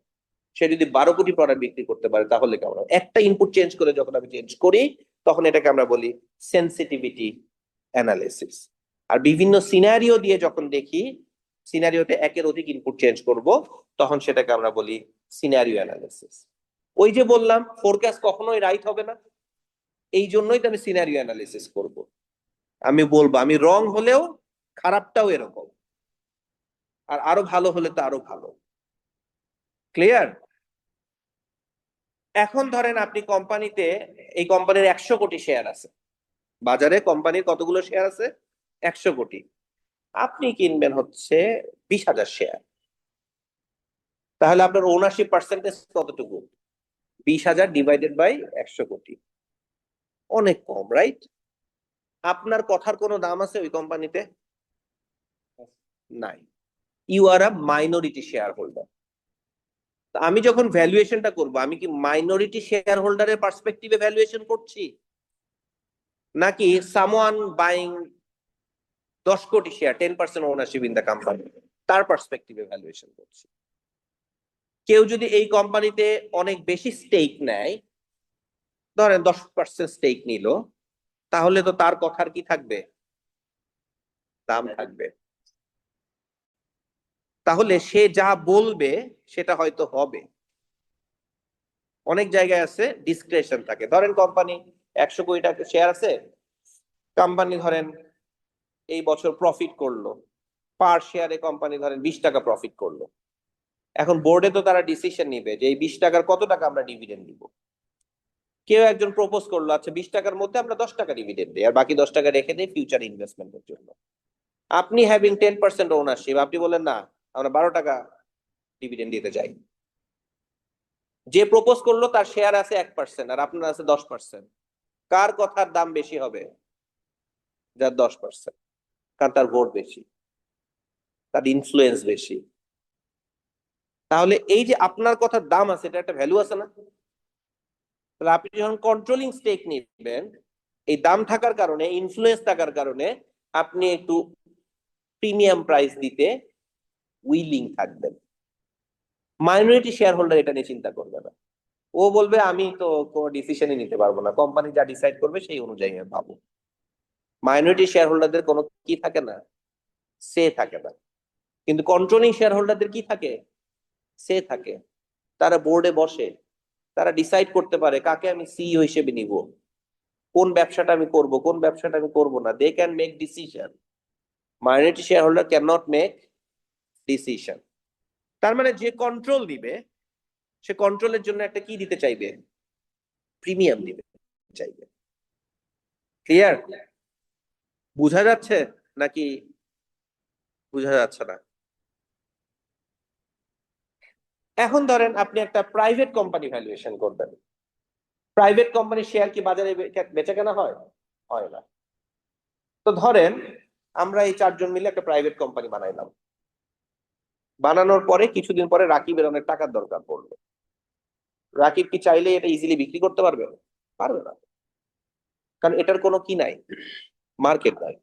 সে যদি 12 কোটি প্রোডাক্ট বিক্রি করতে পারে তাহলে কেমন হবে? একটা ইনপুট চেঞ্জ করে যখন আমি চেঞ্জ করি, তখন এটাকে আমরা বলি সেন্সিটিভিটি অ্যানালিসিস। আর বিভিন্ন সিনারিও দিয়ে যখন দেখি, সিনারিওতে একের অধিক ইনপুট চেঞ্জ করব, তখন সেটাকে আমরা বলি সিনারিও অ্যানালিসিস। ওই যে বললাম ফোরকাস্ট কখনোই রাইট হবে না, এই জন্যই তো আমি সিনারিও অ্যানালিসিস করব। আমি বলবো আমি রং হলেও খারাপটাও এরকম, আর আরো ভালো হলে তো আরো ভালো। ক্লিয়ার? এখন ধরেন আপনি কোম্পানিতে, এই কোম্পানির 100 কোটি শেয়ার আছে, বাজারে কোম্পানির কতগুলো শেয়ার আছে? 100 কোটি। আপনি কিনবেন হচ্ছে 20,000 শেয়ার, তাহলে আপনার ওনারশিপ পার্সেন্টেজ কতটুকু? 20,000 ডিভাইডেড বাই 100 কোটি, অনেক কম, রাইট? আপনার কথার কোনো দাম আছে ওই কোম্পানিতে? নাই। You are a minority shareholder. আমি যখন ভ্যালুয়েশনটা করব, আমি কি মাইনরিটি শেয়ার হোল্ডারের পার্সপেক্টিভে ভ্যালুয়েশন করছি, নাকি সামওয়ান বাইং 10 কোটি share, 10% ownership in the company, তার পার্সপেক্টিভে ভ্যালুয়েশন করছি? কেউ যদি এই কোম্পানিতে অনেক বেশি স্টেক নেয়, ধরেন 10% স্টেক নিল, তাহলে তো তার কথার কি থাকবে? দাম থাকবে। তাহলে সে যা বলবে সেটা হয়তো হবে। অনেক জায়গায় আছে ডিসক্রিপশন থাকে, ধরেন কোম্পানি 100 কোটি টাকা শেয়ার আছে, কোম্পানি ধরেন এই বছর প্রফিট করলো, পার শেয়ারে কোম্পানি ধরেন 20 টাকা প্রফিট করলো। এখন বোর্ডে তো তারা ডিসিশন নিবে যে এই 20 টাকার কত টাকা আমরা ডিভিডেন্ড দিব। কেউ একজন প্রপোজ করলো, আচ্ছা 20 টাকার মধ্যে আমরা 10 টাকা ডিভিডেন্ড দিই, আর বাকি 10 টাকা রেখে দিই ফিউচার ইনভেস্টমেন্টের জন্য। আপনি হ্যাভিং 10% ওনারশিপ, আপনি বলেন না আমরা 12 টাকা ডিভিডেন্ড দিতে চাই। যে প্রপোজ করলো তার শেয়ার আছে 1% আর আপনার আছে 10%, কার কথার দাম বেশি হবে? যার 10%, কারণ তার ভোট বেশি, তার ইনফ্লুয়েন্স বেশি। তাহলে এই যে আপনার কথার দাম আছে, এটা একটা ভ্যালু আছে না? তাহলে আপনি যখন কন্ট্রোলিং স্টেক নিবেন, এই দাম থাকার কারণে, ইনফ্লুয়েন্স থাকার কারণে আপনি একটু প্রিমিয়াম প্রাইস দিতে উইলিং থাকবেন। মাইনরিটি শেয়ার হোল্ডার এটা নিয়ে চিন্তা করবে না, ও বলবে আমি তো কোনো ডিসিশনই নিতে পারবো না, কোম্পানি যা ডিসাইড করবে সেই অনুযায়ী আমি ভাবো। মাইনরিটি শেয়ার হোল্ডারদের কোনো কি থাকে না? সে থাকে না। কিন্তু কন্ট্রোলিং শেয়ার হোল্ডারদের কি থাকে? সে থাকে। তারা বোর্ডে বসে, তারা ডিসাইড করতে পারে কাকে আমি সিইও হিসেবে নিব, কোন ব্যবসাটা আমি করব, কোন ব্যবসাটা আমি করব না। They can make decision. Minority shareholder can not make decision. তার মানে যে কন্ট্রোল দিবে, সে কন্ট্রোলের জন্য একটা কি দিতে চাইবে? প্রিমিয়াম দিতে চাইবে। ক্লিয়ার? বুঝা যাচ্ছে নাকি বুঝা যাচ্ছে না? এখন ধরেন আপনি একটা প্রাইভেট কোম্পানি ভ্যালুয়েশন করবেন। প্রাইভেট কোম্পানির শেয়ার কি বাজারে বেচা কেনা হয়? হয় না। তো ধরেন আমরা এই 4 জন মিলে একটা প্রাইভেট কোম্পানি বানাইলাম। বানানোর পরে কিছুদিন পরে রাকিবের অনেক টাকার দরকার পড়লো। রাকিব কি চাইলে এটা ইজিলি বিক্রি করতে পারবে? পারবে না, কারণ এটার কোনো কি নাই, মার্কেট নাই।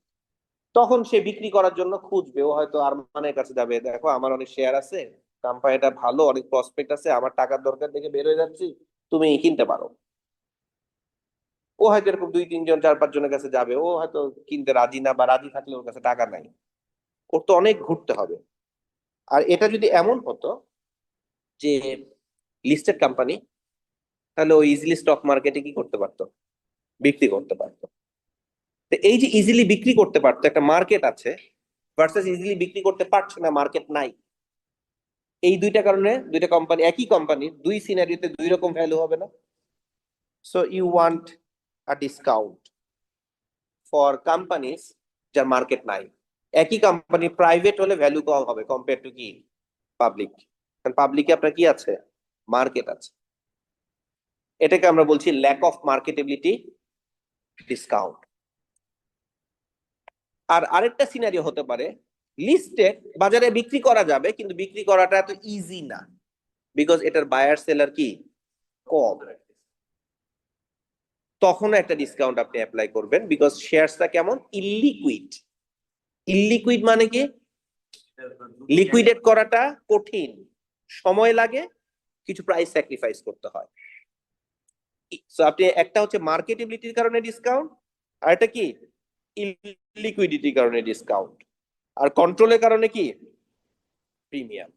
তখন সে বিক্রি করার জন্য খুঁজবে, ও হয়তো আরমানের কাছে যাবে, দেখো আমার অনেক শেয়ার আছে, কোম্পানিটা ভালো, অনেক প্রসপেক্ট আছে, আমার টাকার দরকার দেখে বের হয়ে যাচ্ছি, তুমি কিনতে পারো। ও হয়তো এরকম 2-3 জন 4-5 জনের কাছে যাবে, ও হয়তো কিনতে রাজি না, বা রাজি থাকলে ওর কাছে টাকা নাই, ওর তো অনেক ঘুরতে হবে। আর এটা যদি এমন হতো যে লিস্টেড কোম্পানি, তাহলে ও ইজিলি স্টক মার্কেটে কি করতে পারতো? বিক্রি করতে পারতো। তো এই যে ইজিলি বিক্রি করতে পারতো, একটা মার্কেট আছে, ভার্সাস ইজিলি বিক্রি করতে পারছে না, মার্কেট নাই। এই দুইটা কারণে দুইটা কোম্পানি, একই কোম্পানির দুই সিনারিওতে দুই রকম ভ্যালু হবে না? So you want a discount for companies যার মার্কেট নাই। একই কোম্পানি প্রাইভেট হলে ভ্যালু কম হবে কম্পেয়ার টু কি পাবলিক, পাবলিকে আপনার কি আছে, মার্কেট আছে। এটাকে আমরা বলছি ল্যাক অফ মার্কেটেবিলিটি ডিসকাউন্ট। আর আরেকটা সিনারিও হতে পারে, লিস্টেড বাজারে বিক্রি করা যাবে কিন্তু বিক্রি করাটা এত ইজি না, বিকজ এটার বায়ার সেলার কি কম। তখন একটা ডিসকাউন্ট আপনি অ্যাপ্লাই করবেন, বিকজ শেয়ারসটা কেমন, ইলিকুইড। ইলিকুইড মানে কি, লিকুইডেট করাটা কঠিন, সময় লাগে, কিছু প্রাইস স্যাক্রিফাইস করতে হয়। সো আপনি একটা হচ্ছে মার্কেটেবিলিটির কারণে ডিসকাউন্ট, আর এটা কি ইলিকুইডিটির কারণে ডিসকাউন্ট, আর কন্ট্রোলের কারণে কি প্রিমিয়াম।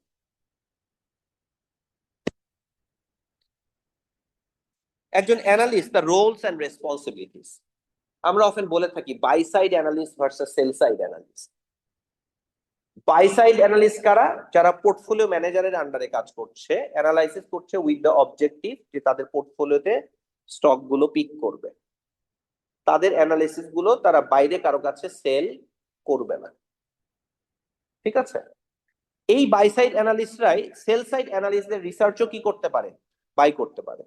একজন অ্যানালিস্ট, তার রোলস এন্ড রেসপন্সিবিলিটিস, আমরা অফেন বলে থাকি buy side analyst versus sell side analyst. Buy side analyst কারা, যারা পোর্টফোলিও ম্যানেজারের আন্ডারে কাজ করছে, অ্যানালাইসিস করছে উইথ দ্য অবজেক্টিভ যে তাদের পোর্টফোলিওতে স্টক গুলো পিক করবে, তাদের অ্যানালিসিস গুলো তারা বাইরে কারো কাছে সেল করবে না, ঠিক আছে। এই বাই সাইড অ্যানালিস্টরাই সেল সাইড অ্যানালিস্টদের রিসার্চও কি করতে পারে, বাই করতে পারে।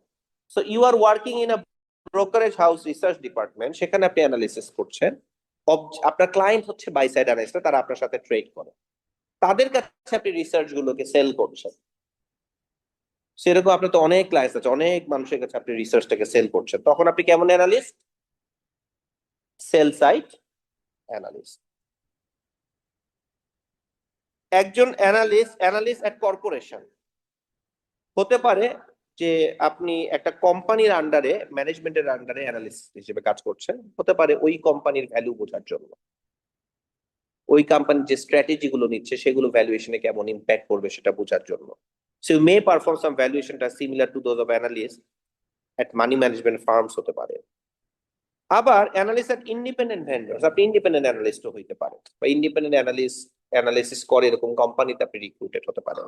So you are working in a brokerage house research department, সেখানে আপনি অ্যানালিসিস করছেন, আপনার ক্লায়েন্ট হচ্ছে বাই সাইড অ্যানালিস্ট, তারা আপনার সাথে ট্রেড করে, তাদের কাছে আপনি রিসার্চ গুলোকে সেল করছেন। সেরকম আপনার তো অনেক ক্লায়েন্ট আছে, অনেক মানুষের কাছে আপনি রিসার্চটাকে সেল করছেন, তখন আপনি কেমন অ্যানালিস্ট, সেল সাইড অ্যানালিস্ট। একজন অ্যানালিস্ট এট কর্পোরেশন হতে পারে যে আপনি একটা কোম্পানির আন্ডারে, ম্যানেজমেন্টের আন্ডারে অ্যানালিস্ট হিসেবে কাজ করছেন, হতে পারে ওই কোম্পানির ভ্যালু বোঝার জন্য, ওই কোম্পানির যে স্ট্র্যাটেজি গুলো নিচ্ছে সেগুলো ভ্যালুয়েশনে কেমন ইম্প্যাক্ট করবে সেটা বোঝার জন্য। So you may perform some valuation টা similar to those of analyst at money management firms হতে পারে। আবার অ্যানালিস্ট এট ইন্ডিপেন্ডেন্ট ভেন্ডার্স, আপনি ইন্ডিপেন্ডেন্ট অ্যানালিস্টও হইতে পারেন, বা ইন্ডিপেন্ডেন্ট অ্যানালিসিস করে এরকম কোম্পানিতে আপনি রিক্রুটেড হতে পারেন।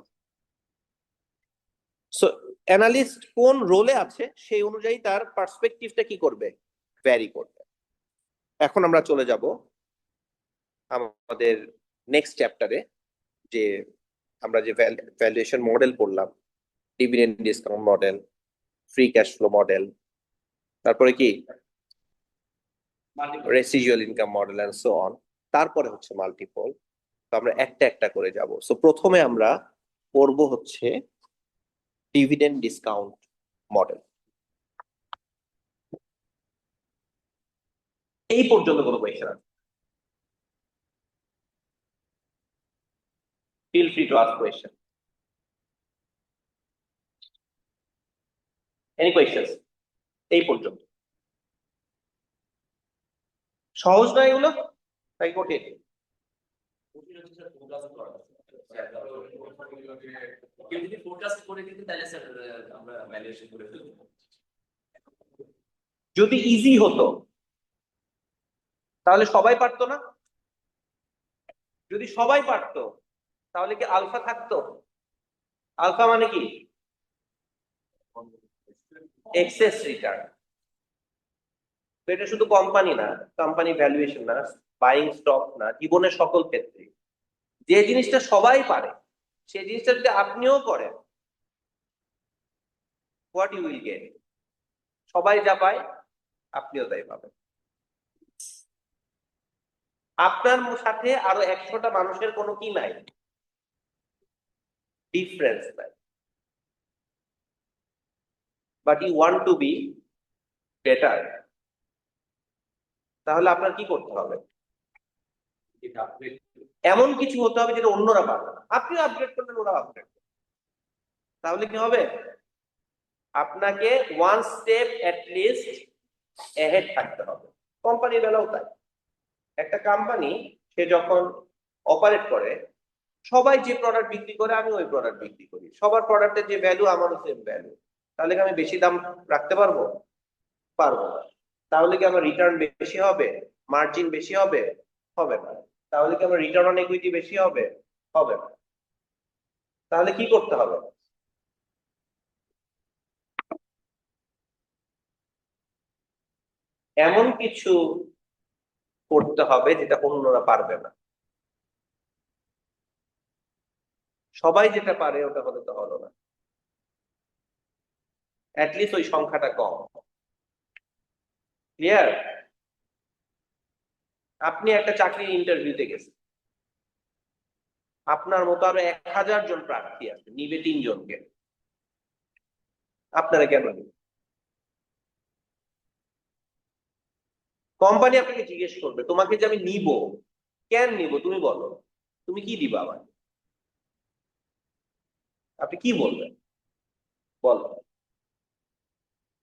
সো অ্যানালিস্ট কোন রোলে আছে সেই অনুযায়ী তার পার্সপেক্টিভটা কি করবে, ভ্যারি করবে। এখন আমরা চলে যাব আমাদের নেক্সট চ্যাপ্টারে, যে আমরা যে ভ্যালুয়েশন মডেল পড়লাম, dividend discount model, free cash flow model, তারপরে কি residual income model and so on, তারপরে হচ্ছে মাল্টিপল। তো আমরা একটা একটা করে যাব। সো প্রথমে আমরা পড়ব হচ্ছে ডিভিডেন্ড ডিসকাউন্ট মডেল। এই পর্যন্ত কোনো কোয়েশ্চেন আছে? Feel free to ask question. Any question এই পর্যন্ত? সহজ না এগুলো, তাই কঠিন? কেউ যদি ফোরকাস্ট করে দিতে তাহলে স্যার আমরা ভ্যালুয়েশন করে ফেলবো। যদি ইজি হতো তাহলে সবাই পারতো না? যদি সবাই পারতো তাহলে কি আলফা থাকতো? আলফা মানে কি, এক্সেস রিটার্ন। এটা শুধু কোম্পানি না, কোম্পানি ভ্যালুয়েশন না, বাইং স্টক না, জীবনের সকল ক্ষেত্রে যে জিনিসটা সবাই পারে সেই জিনিসটা যদি আপনিও করেন, হোয়াট ইউ উইল গেট, সবাই যা পায় আপনিও তাই পাবেন। আপনার সাথে আরো 100টা মানুষের কোনো কি নাই, ডিফারেন্স নাই। But you want to be better, তাহলে আপনার কি করতে হবে, এমন কিছু হতে হবে যেটা অন্যরা পাবে না। আপনিও আপগ্রেড করলেন, ওরা আপগ্রেড করবে, তাহলে কি হবে, আপনাকে one step at least ahead থাকতে হবে। কোম্পানির বেলাও তাই। একটা কোম্পানি সে যখন অপারেট করে, সবাই যে প্রোডাক্ট বিক্রি করে আমি ওই প্রোডাক্ট বিক্রি করি, সবার প্রোডাক্টের যে ভ্যালু আমারও সেম ভ্যালু, তাহলে কি আমি বেশি দাম রাখতে পারবো? পারবো না। তাহলে কি আমার রিটার্ন বেশি হবে, মার্জিন বেশি হবে? হবে না। তাহলে কি আমার রিটার্ন অন ইকুইটি বেশি হবে? হবে না। তাহলে কি করতে হবে, এমন কিছু করতে হবে যেটা অন্যরা পারবে না। সবাই যেটা পারে ওটা হলে তো হলো না, অ্যাটলিস্ট ওই সংখ্যাটা কম। ক্লিয়ার? আপনি একটা চাকরির ইন্টারভিউতে গেছেন, আপনার মতো আরো 1000 জন প্রার্থী আছে, নিবে 3 জনকে, আপনারা কেন নিবে? কোম্পানি আপনাকে জিজ্ঞেস করবে, তোমাকে যে আমি নিব, কেন নিব তুমি বলো, তুমি কি দিবা আমার, আপনি কি বলবেন বলো?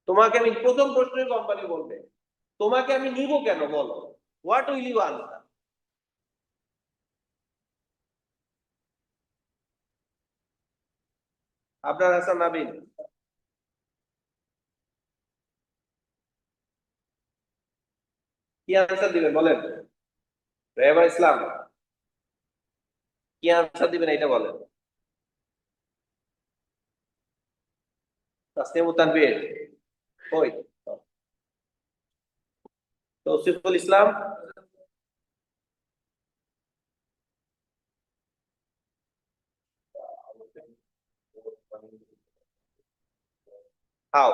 তোমাকে আমি প্রথম প্রশ্নের কোম্পানি বলবে, তোমাকে আমি নিব কেন বলো, হোয়াট উইল ইউ আনসার? আপনার হাসান নাবিল কি আনসার দিবেন বলেন? রেহাবা ইসলাম কি আনসার দিবেন এটা বলেন? তাসনিমুত তানভীর কই? তৌসিফুল ইসলাম? হাও?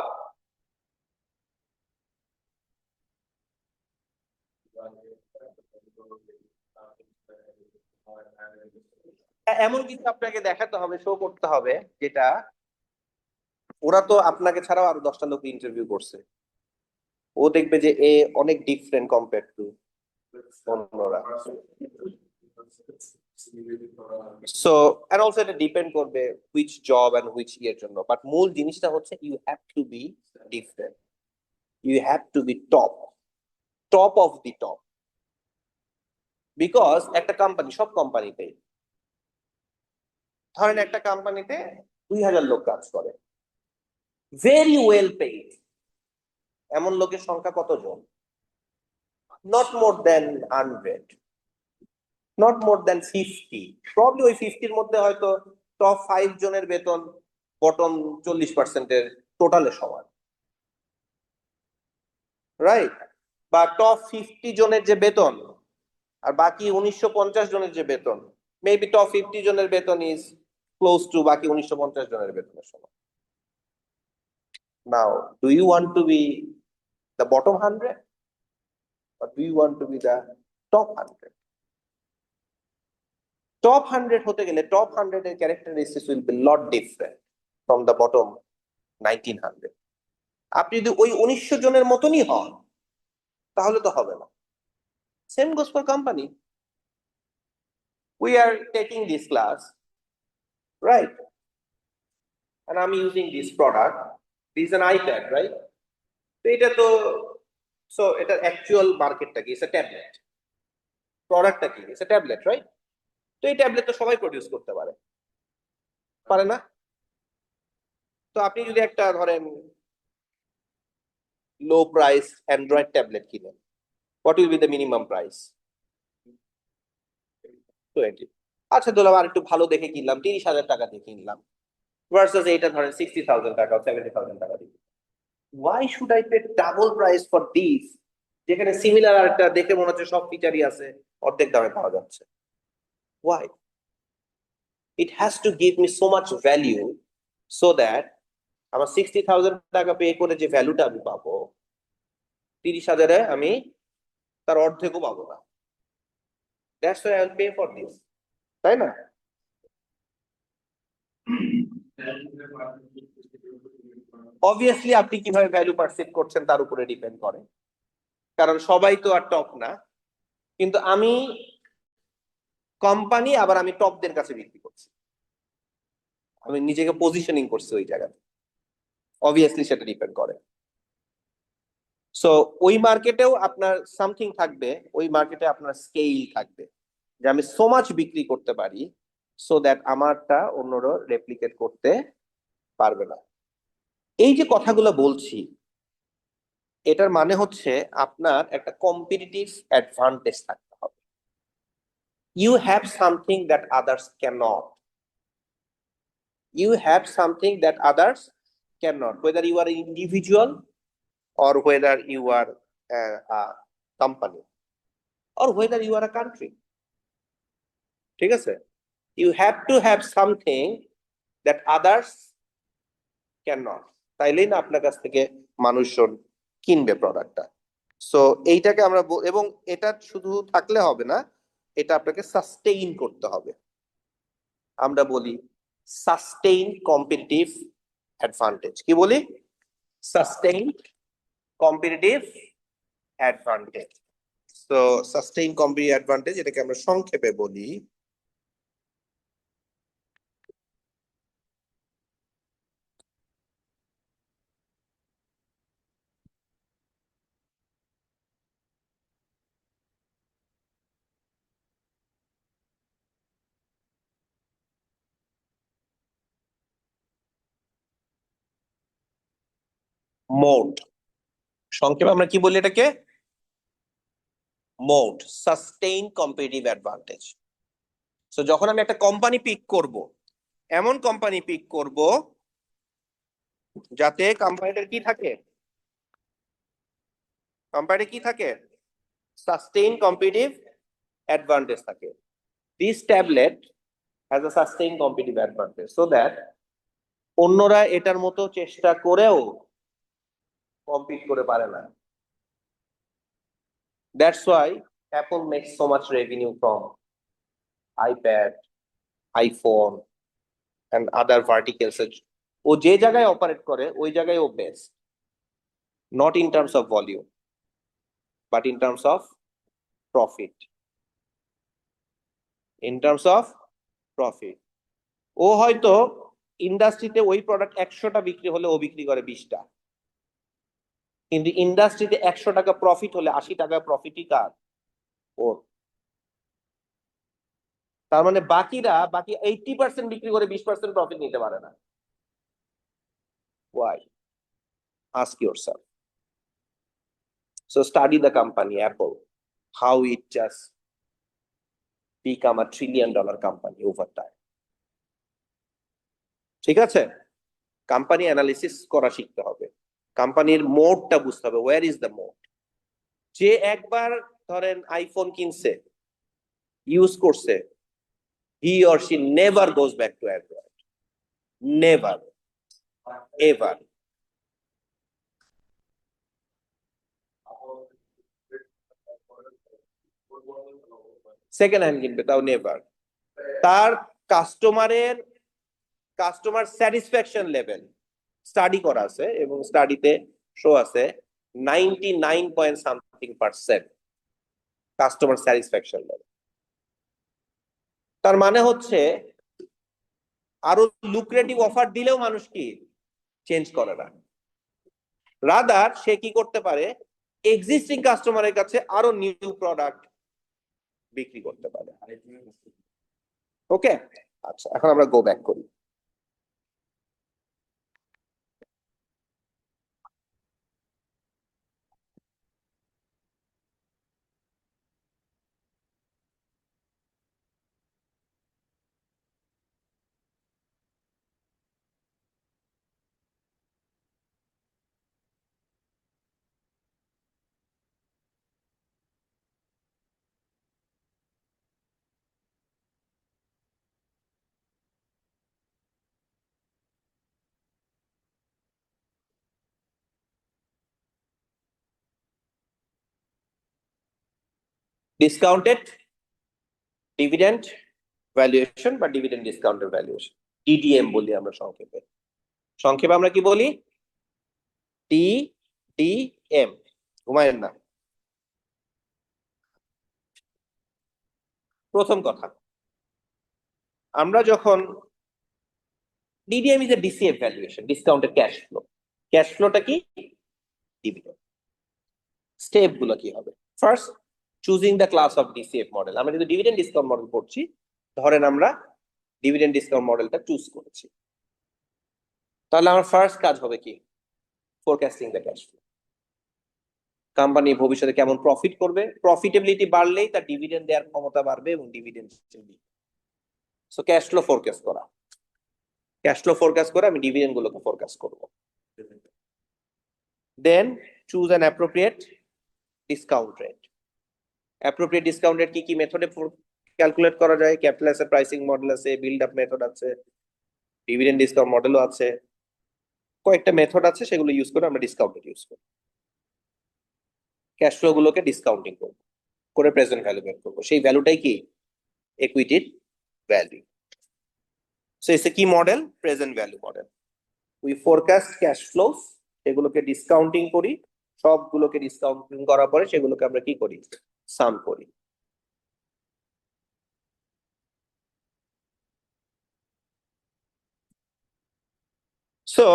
এমন কিছু আপনাকে দেখাতে হবে, শো করতে হবে, যেটা ওরা তো আপনাকে ছাড়াও আরো 10টা লোক ইন্টারভিউ করছে, ও দেখবে যে এ অনেক ডিফারেন্ট কম্পেয়ার টু অন্যরা। সো এন্ড অলসো এটা ডিপেন্ড করবে হুইচ জব এন্ড হুইচ ইয়ের জন্য, বাট মূল জিনিসটা হচ্ছে you have to be different, you have to be top, top of the top. Because একটা কোম্পানি, সব কোম্পানিতে ধরেন একটা কোম্পানিতে 2000 লোক কাজ করে, ভেরি ওয়েল পেইড, এমন লোকের সংখ্যা কতজন? Not more than 100, not more than 50, probably ওই 50-র মধ্যে হয়তো টপ 5 জনের বেতন বটম 40%-এর টোটালে সমান, রাইট? বা টপ 50 জনের যে বেতন আর বাকি 1950 জনের যে বেতন, মেবি টপ 50 জনের বেতন ইজ ক্লোজ টু বাকি 1950 জনের বেতনের সমান। Now, do you want to be the bottom 100 or do you want to be the top 100? Top 100 হতে গেলে top 100 এর characteristics will B lot different from the bottom 1900। আপনি যদি ওই 1900 জনের মতনই হন তাহলে তো হবে না। Same goes for company. We are taking this class, right? And I'm using this product. This is an iPad, right? তো এটা তো, সো এটার অ্যাকচুয়াল মার্কেটটা কি? It's a tablet. প্রোডাক্টটা কি? It's a tablet, right? তো এই ট্যাবলেট তো সবাই প্রডিউস করতে পারে, পারে না? তো আপনি যদি একটা ধরেন লো প্রাইস অ্যান্ড্রয়েড ট্যাবলেট কিনেন, what will be the minimum price? 20। আচ্ছা ধরলাম আর একটু ভালো দেখে কিনলাম, 30,000 টাকা দিয়ে কিনলাম, ভার্সাস এইটা ধরেন 60,000 টাকা, 70,000 টাকা দিয়ে। Why should I pay double price for this, যেখানে সিমিলার আরেকটা দেখে মনে হচ্ছে সব ফিচারই আছে, অর্ধেক দামে পাওয়া যাচ্ছে? Why? It has to give me so much value so that আমার 60,000 টাকা পে করে যে ভ্যালুটা আমি পাবো, 30,000-এ আমি তার অর্ধেকও পাবো না। That's Y I will pay for this, তাই না? অবভিয়াসলি আপনি কিভাবে ভ্যালু পারসিভ করছেন তার উপরে ডিপেন্ড করে, কারণ সবাই তো আর টপ না। কিন্তু আমি কোম্পানি, আবার আমি টপদের কাছে বিক্রি করছি, আমি নিজেকে পজিশনিং করছি ওই জায়গাতে, অবভিয়াসলি সেটা ডিপেন্ড করে। সো ওই মার্কেটেও আপনার সামথিং থাকবে, ওই মার্কেটে আপনার স্কেল থাকবে, যে আমি সো মাচ বিক্রি করতে পারি সো দ্যাট আমারটা অন্যরা রেপ্লিকেট করতে পারবে না। এই যে কথাগুলো বলছি, এটার মানে হচ্ছে আপনার একটা কম্পিটিটিভ অ্যাডভান্টেজ থাকতে হবে। You have something that others can not, you have something that others cannot, whether you are an individual or whether you are a company or whether you are a country, ঠিক আছে? you have to have something that others cannot, তাইলেই না আপনার কাছ থেকে মানুষজন কিনবে প্রোডাক্টটা। সো এইটাকে আমরা এবং এটা শুধু থাকলে হবে না, এটা আপনাকে সাস্টেইন করতে হবে। আমরা বলি সাস্টেইন কম্পিটিটিভ অ্যাডভান্টেজ। কি বলি? Sustain competitive advantage. So sustain competitive advantage, এটাকে আমরা সংক্ষেপে বলি মোড। সংক্ষেপে আমরা কি বলি এটাকে? Mode, sustain competitive advantage. So যখন আমি একটা কোম্পানি পিক করব, এমন কোম্পানি পিক করব যাতে কোম্পানিটার কি থাকে, কোম্পানির কি থাকে, সাস্টেইন কম্পিটিটিভ অ্যাডভান্টেজ থাকে। This tablet has a sustain competitive advantage so that অন্যরা এটার মতো চেষ্টা করেও কম্পিট করে পারে না। That's why Apple makes so much revenue from iPad, iPhone and other verticals. ও যে জায়গায় অপারেট করে ওই জায়গায় ও best, not in terms of volume but in terms of profit. In terms of profit, ও হয়তো ইন্ডাস্ট্রিতে ওই প্রোডাক্ট 100টা বিক্রি হলে ও বিক্রি করে 20টা, কিন্তু ইন্ডাস্ট্রিতে 100 টাকা প্রফিট হলে 80 টাকা প্রফিটই কার? ওর। তার মানে বাকি 80% বিক্রি করে 20% প্রফিট নিতে পারে না। Why? Ask yourself. So study the company Apple, how it just become a $1 trillion company over time. ঠিক আছে? কোম্পানি অ্যানালিসিস করা শিখতে হবে, কোম্পানির মোডটা বুঝতে হবে, ওয়্যার ইজ দ্য মোড। যে একবার ধরেন আইফোন কিনছে, ইউজ করছে, he or she never goes back to Android, never ever. Second hand কিনবে, তাও নেভার। তার কাস্টমার স্যাটিসফ্যাকশন লেভেল স্টাডি করা আছে এবং স্টাডিতে শো আছে 99% কাস্টমার স্যাটিসফ্যাকশন লেভেল। তার মানে হচ্ছে আরো লুক্রেটিভ অফার দিলেও মানুষ কি চেঞ্জ করে না, রাদার সে কি করতে পারে, এক্সিস্টিং কাস্টমারের কাছে আরো নিউ প্রোডাক্ট বিক্রি করতে পারে। ওকে, আচ্ছা এখন আমরা গো ব্যাক করি। ডিসকাউন্টেড ডিভিডেন্ড ভ্যালুয়েশন বা ডিভিডেন্ড ডিসকাউন্টেড ভ্যালুয়েশন, ডিডিএম বলি আমরা সংক্ষেপে। সংক্ষেপে আমরা কি বলি? ডিডিএম। ঘুমায়েন না। প্রথম কথা, আমরা যখন DDM is a DCF valuation, discounted cash flow. Cash ফ্লোটা কি? ডিভিডেন্ড। স্টেপ গুলো কি হবে? First, choosing the class of DCF model. আমরা যদি ডিভিডেন্ড ডিসকাউন্ট মডেল পড়ছি, ধরেন আমরা ডিভিডেন্ড ডিসকাউন্ট মডেলটা চুজ করেছি, তাহলে আমার ফার্স্ট কাজ হবে কি? Forecasting the cash flow. Company ভবিষ্যতে কেমন প্রফিট করবে, প্রফিটেবিলিটি বাড়লেই তার ডিভিডেন্ড দেওয়ার ক্ষমতা বাড়বে এবং ডিভিডেন্ড দিবে। সো ক্যাশ ফ্লো ফোরকাস্ট করা, ক্যাশ ফ্লো ফোরকাস্ট করে আমি ডিভিডেন্ড গুলোকে ফোরকাস্ট করব। Then choose an appropriate discount rate. Appropriate discount rate কি কি মেথডে ক্যালকুলেট করা যায়। ক্যাপিটাল আছে, প্রাইসিং মডেল আছে, বিল্ড আপ মেথড আছে, ডিভিডেন্ড ডিসকাউন্ট মডেলও আছে, কয়েকটা মেথড আছে, সেগুলো ইউজ করে আমরা ডিসকাউন্টেড ইউজ করি। ক্যাশ ফ্লো গুলোকে ডিসকাউন্টিং করবো, করে প্রেজেন্ট ভ্যালু বের করবো। সেই ভ্যালুটাই কি? equity value. So it's a key model, present value model. We forecast cash flows, সেগুলোকে ডিসকাউন্টিং করি, সবগুলোকে ডিসকাউন্টিং করার পরে সেগুলোকে আমরা কি করি? সাম করি। So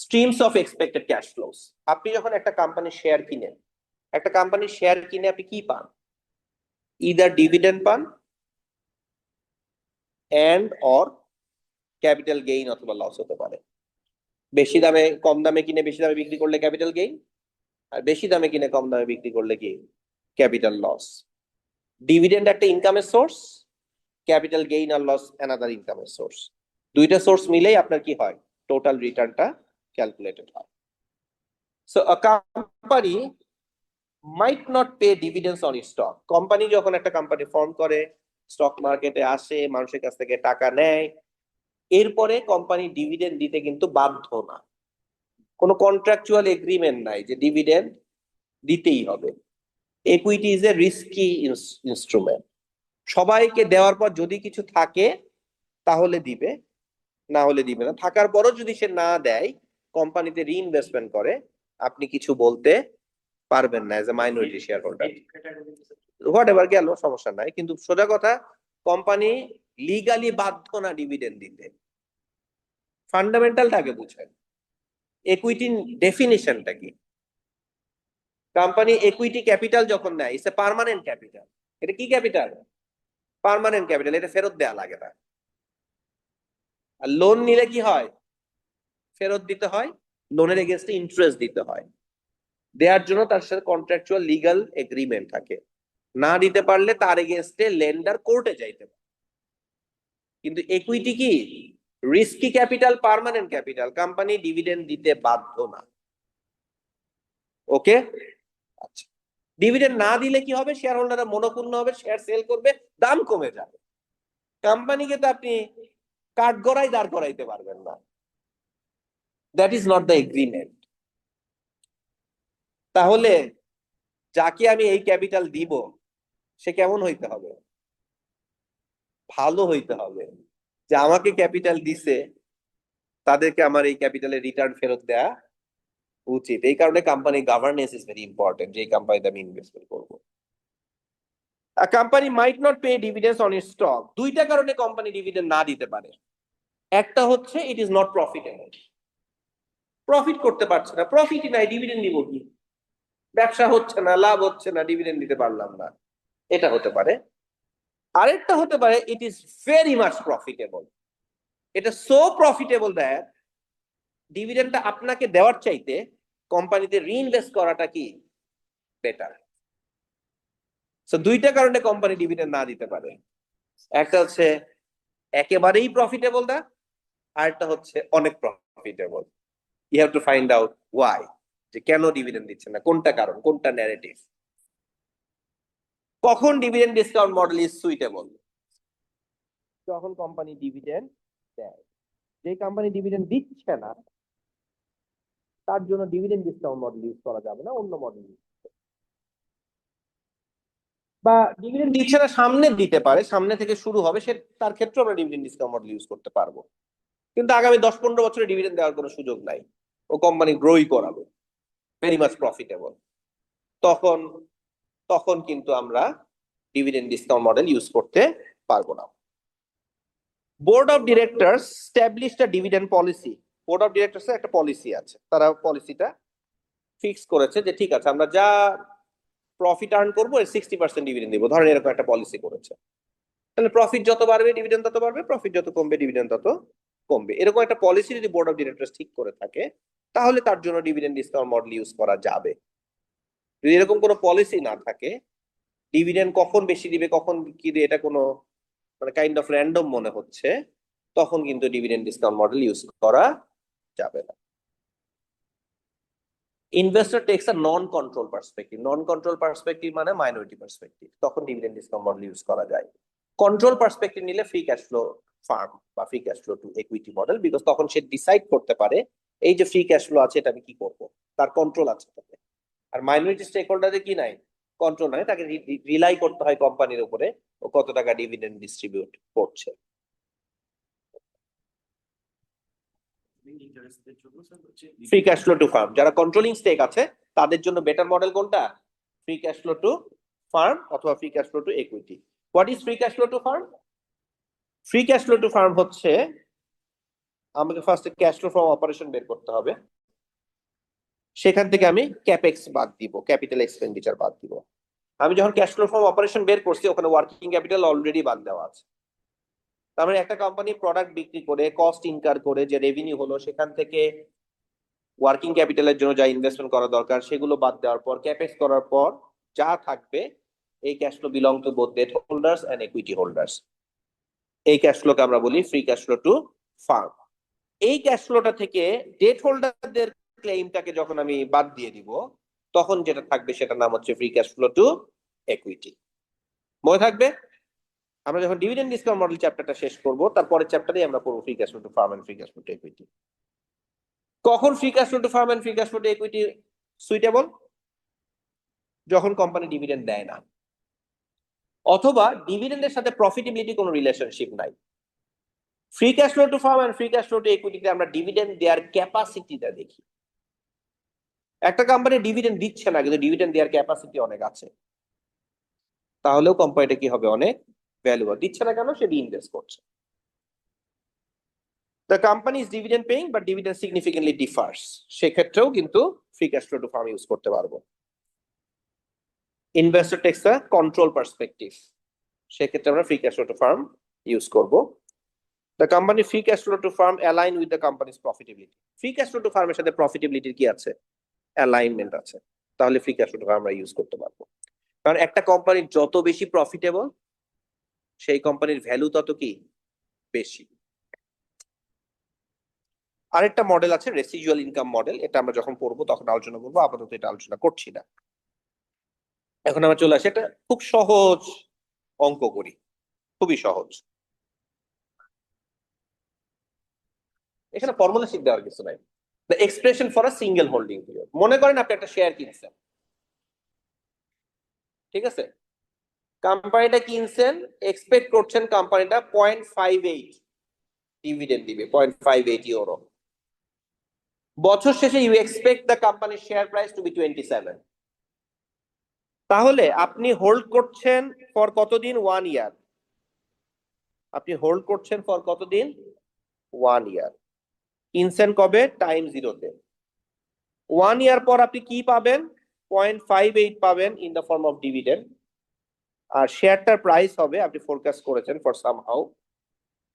streams of expected cash flows. আপনি যখন একটা কোম্পানির শেয়ার কিনেন, একটা কোম্পানির শেয়ার কিনে আপনি কি পান? ইদার ডিভিডেন্ড পান এন্ড অর ক্যাপিটাল গেইন অথবা লস হতে পারে। বেশি দামে কম দামে কিনে বেশি দামে বিক্রি করলে ক্যাপিটাল গেইন, আর বেশি দামে কিনে কম দামে বিক্রি করলে কি? Capital loss. ডিভিডেন্ড একটা ইনকামের সোর্স, ক্যাপিটাল গেইন আর লস অ্যানাদার ইনকামের সোর্স। দুইটা সোর্স মিলেই আপনার কি হয়? টোটাল রিটার্নটা ক্যালকুলেটেড হয়। So a company might not pay ডিভিডেন্ডস on it's stock. Company যখন একটা কোম্পানি ফর্ম করে, স্টক মার্কেটে আসে, মানুষের কাছ থেকে টাকা নেয়, এরপরে কোম্পানি ডিভিডেন্ড দিতে কিন্তু বাধ্য না। কোনো কন্ট্রাকচুয়াল এগ্রিমেন্ট নাই যে ডিভিডেন্ড দিতেই হবে। equity is a risky instrument. সবাইকে দেওয়ার পর যদি কিছু থাকে তাহলে দিবে, না হলে দিবে না। থাকার পরও যদি সে না দেয়, কোম্পানিতে রিইনভেস্টমেন্ট করে, আপনি কিছু বলতে পারবেন না as a minority share holder. What ever গেল, সমস্যা নাই, কিন্তু সোজা কথা, কোম্পানি লিগালি বাধ্য না ডিভিডেন্ড দিতে। ফান্ডামেন্টালটাকে বুঝেন। equity ডেফিনিশনটা কি? কোম্পানি equity ক্যাপিটাল যখন নেয়, ইটস এ পার্মানেন্ট ক্যাপিটাল। এটা কি ক্যাপিটাল? Permanent capital. এটা ফেরত দেওয়া লাগে না। আর লোন নিলে কি হয়? ফেরত দিতে হয়, লোনের এগেনস্টে ইন্টারেস্ট দিতে হয়। দেওয়ার জন্য তার সাথে কন্ট্রাকচুয়াল লিগ্যাল এগ্রিমেন্ট থাকে। না দিতে পারলে তার এগেনস্টে লেন্ডার কোর্টে যাইতে পারে। কিন্তু equity কি? Risky capital, permanent capital. Company dividend দিতে বাধ্য না। ওকে, আচ্ছা। ডিভিডেন্ড না দিলে কি হবে? শেয়ার হোল্ডাররা মনোক্ষুণ্ণ হবে, শেয়ার সেল করবে, দাম কমে যাবে। কোম্পানিকে তো আপনি কাঠগড়ায় দাঁড় করাইতে পারবেন না। That is not the agreement. তাহলে যাকে আমি এই ক্যাপিটাল দিব, সে কেমন হইতে হবে? ভালো হইতে হবে। যে আমাকে ক্যাপিটাল দিছে, তাদেরকে আমার এই ক্যাপিটালের রিটার্ন ফেরত দেয়া উচিত। এই কারণে company governance is very important, যে কোম্পানিতে আমি ইনভেস্টমেন্ট করব। A company might not pay dividends on its stock. দুইটা কারণে কোম্পানি ডিভিডেন্ড না দিতে পারে। একটা হচ্ছে it is not profitable. Profit করতে পারছে না, প্রফিটই নাই, ডিভিডেন্ড দিব কি? ব্যবসা হচ্ছে না, লাভ হচ্ছে না, ডিভিডেন্ড দিতে পারলাম না, এটা হতে পারে। আরেকটা হতে পারে it is very much profitable. এটা সো প্রফিটেবল দ্যাট ডিভিডেন্ডটা আপনাকে দেওয়ার চাইতে কোম্পানিতে রিইনভেস্ট করাটা কি বেটার। সো দুইটা কারণে কোম্পানি ডিভিডেন্ড না দিতে পারে। একটা হচ্ছে একেবারেই প্রফিটেবল দা, আরেকটা হচ্ছে অনেক profitable. You have to find out why, যে কেন ডিভিডেন্ড দিচ্ছে না, কোনটা কারণ, কোনটা ন্যারেটিভ। কখন dividend discount model is suitable? যখন কোম্পানি ডিভিডেন্ড দেয়। যে কোম্পানি ডিভিডেন্ড দিচ্ছে না, তার জন্য ডিভিডেন্ড ডিসকাউন্ট মডেল ইউজ করা যাবে না, অন্য মডেল ইউজ। বা ডিভিডেন্ড দিচ্ছে না, সামনে দিতে পারে, সামনে থেকে শুরু হবে, সে তার ক্ষেত্রে আমরা ডিভিডেন্ড ডিসকাউন্ট মডেল ইউজ করতে পারবো। কিন্তু আগামী 10-15 বছরে ডিভিডেন্ড দেওয়ার কোনো সুযোগ নাই, ও কোম্পানি গ্রোই করাবে, ভেরি মাচ প্রফিটেবল। তখন তখন কিন্তু আমরা ডিভিডেন্ড ডিসকাউন্ট মডেল ইউজ করতে পারবো না। Board of directors established a dividend policy. Board of directors এর একটা পলিসি আছে, তারা পলিসিটা ফিক্স করেছে যে ঠিক আছে, আমরা যা প্রফিট আর্ন করবো এর 60% ডিভিডেন্ড দিব, ধরেন এরকম একটা পলিসি করেছে। তাহলে প্রফিট যত বাড়বে ডিভিডেন্ড তত বাড়বে, প্রফিট যত কমবে ডিভিডেন্ড তত কমবে। এরকম একটা পলিসি যদি বোর্ড অফ ডিরেক্টরস ঠিক করে থাকে, তাহলে তার জন্য ডিভিডেন্ড ডিসকাউন্ট মডেল ইউজ করা যাবে। যদি এরকম কোনো পলিসি না থাকে, ডিভিডেন্ড কখন বেশি দিবে কখন কি দিবে এটা কোনো মানে কাইন্ড অফ র্যান্ডম মনে হচ্ছে, তখন কিন্তু ডিভিডেন্ড ডিসকাউন্ট মডেল ইউজ করা যাবে না। Investor takes a non control perspective. Non control perspective মানে মাইনরিটি পার্সপেক্টিভ, তখন ডিভিডেন্ড ডিসকাউন্ট মডেল ইউজ করা যায়। কন্ট্রোল পার্সপেক্টিভ নিলে ফ্রি ক্যাশ ফ্লো ফার্ম বা free cash flow to equity model, because তখন সে ডিসাইড করতে পারে এই যে ফ্রি ক্যাশ ফ্লো আছে এটা আমি কি করব, তার কন্ট্রোল আছে তাতে। আর মাইনরিটি স্টেক হোল্ডারে কি নাই, কন্ট্রোল নাই, তাকে রিলাই করতে হয় কোম্পানির উপরে ও কত টাকা ডিভিডেন্ড ডিস্ট্রিবিউট করছে। Free cash flow to firm, যারা কন্ট্রোলিং স্টেক আছে তাদের জন্য বেটার মডেল কোনটা, free cash flow to firm অথবা free cash flow to equity. What is free cash flow to firm? Free cash flow to firm হচ্ছে আমাকে ফার্স্টে cash flow from operation বের করতে হবে, সেখান থেকে আমি ক্যাপেক্স বাদ দিব, ক্যাপিটাল এক্সপেন্ডিচার বাদ দিব। আমি যখন ক্যাশ ফ্লো ফ্রম অপারেশন বের করছি ওখানে ওয়ার্কিং ক্যাপিটাল অলরেডি বাদ দেওয়া আছে। তার মানে একটা কোম্পানি প্রোডাক্ট বিক্রি করে কস্ট ইনকার করে যে রেভিনিউ হলো সেখান থেকে ওয়ার্কিং ক্যাপিটালের জন্য যা ইনভেস্টমেন্ট করা দরকার সেগুলো বাদ দেওয়ার পর ক্যাপেক্স করার পর যা থাকবে এই cash flow belong to both debt holders and equity holders. এই ক্যাশ ফ্লোকে আমরা বলি free cash flow to firm. এই ক্যাশ ফ্লোটা থেকে ডেট হোল্ডারদের ক্লেইমটাকে যখন আমি বাদ দিয়ে দিব তখন যেটা থাকবে সেটার নাম হচ্ছে free cash flow to equity. মনে থাকবে? আমরা যখন ডিভিডেন্ড ডিসকাউন্ট মডেল চ্যাপ্টারটা শেষ করব তারপরের চ্যাপ্টারেই আমরা করব free cash flow to firm and free cash flow to equity. কখন free cash flow to firm and free cash flow to equity suitable? যখন কোম্পানি ডিভিডেন্ড দেয় না অথবা ডিভিডেন্ডের সাথে প্রফিটেবিলিটি কোনো রিলেশনশিপ নাই। Free cash flow to firm and free cash flow to ইকুইটিতে আমরা ডিভিডেন্ড দেওয়ার ক্যাপাসিটিটা দেখি। একটা কোম্পানি ডিভিডেন্ড দিচ্ছে না কিন্তু ডিভিডেন্ড দেওয়ার ক্যাপাসিটি অনেক আছে, তাহলেও কোম্পানিটা কি হবে, অনেক ভ্যালুয়েবল। দিচ্ছে না কেন? সে রিইনভেস্ট করছে। The company is dividend paying but dividend significantly differs, সেক্ষেত্রেও কিন্তু free cash flow to farm use করতে পারবো। Investor takes a control perspective, সেক্ষেত্রে আমরা free cash flow to farm use করব। The company free cash flow to firm align with the company's profitability. Free cash flow two ফার্মের সাথে প্রফিটেবিলিটির কি আছে, alignment আছে, তাহলে free cash flow to farm আমরা ইউজ করতে পারবো। কারণ একটা কোম্পানি যত বেশি প্রফিটেবল সেই কোম্পানির ভ্যালু তত কি বেশি। আরেকটা মডেল আছে রেসিডুয়াল ইনকাম মডেল, এটা আমরা যখন পড়বো তখন আলোচনা করবো, আপাতত এটা আলোচনা করছি না। এখন আমরা চলে আসি, এটা খুব সহজ অঙ্ক করি, খুবই সহজ। এখানে ফর্মুলা শিট দেওয়ার কিছু নাই। The expression for a single holding period. মনে করেন আপনি একটা শেয়ার কিনছেন, ঠিক আছে? কোম্পানিটা কিনছেন, এক্সপেক্ট করছেন কোম্পানিটা 0.58 ডিভিডেন্ড দিবে, 0.58 ইউরো। বছর শেষে ইউ এক্সপেক্ট দ্য কোম্পানির শেয়ার প্রাইস টু বি 27। তাহলে আপনি হোল্ড করছেন ফর কতদিন? 1 ইয়ার। আপনি হোল্ড করছেন ফর কতদিন? 1 ইয়ার। কিনছেন কবে? টাইম জিরোতে। 1 ইয়ার পর আপনি কি পাবেন? 0.58 পাবেন in the form of dividend. আর শেয়ারটার প্রাইস হবে, আপনি ফোরকাস্ট করেছেন ফর সামহাউ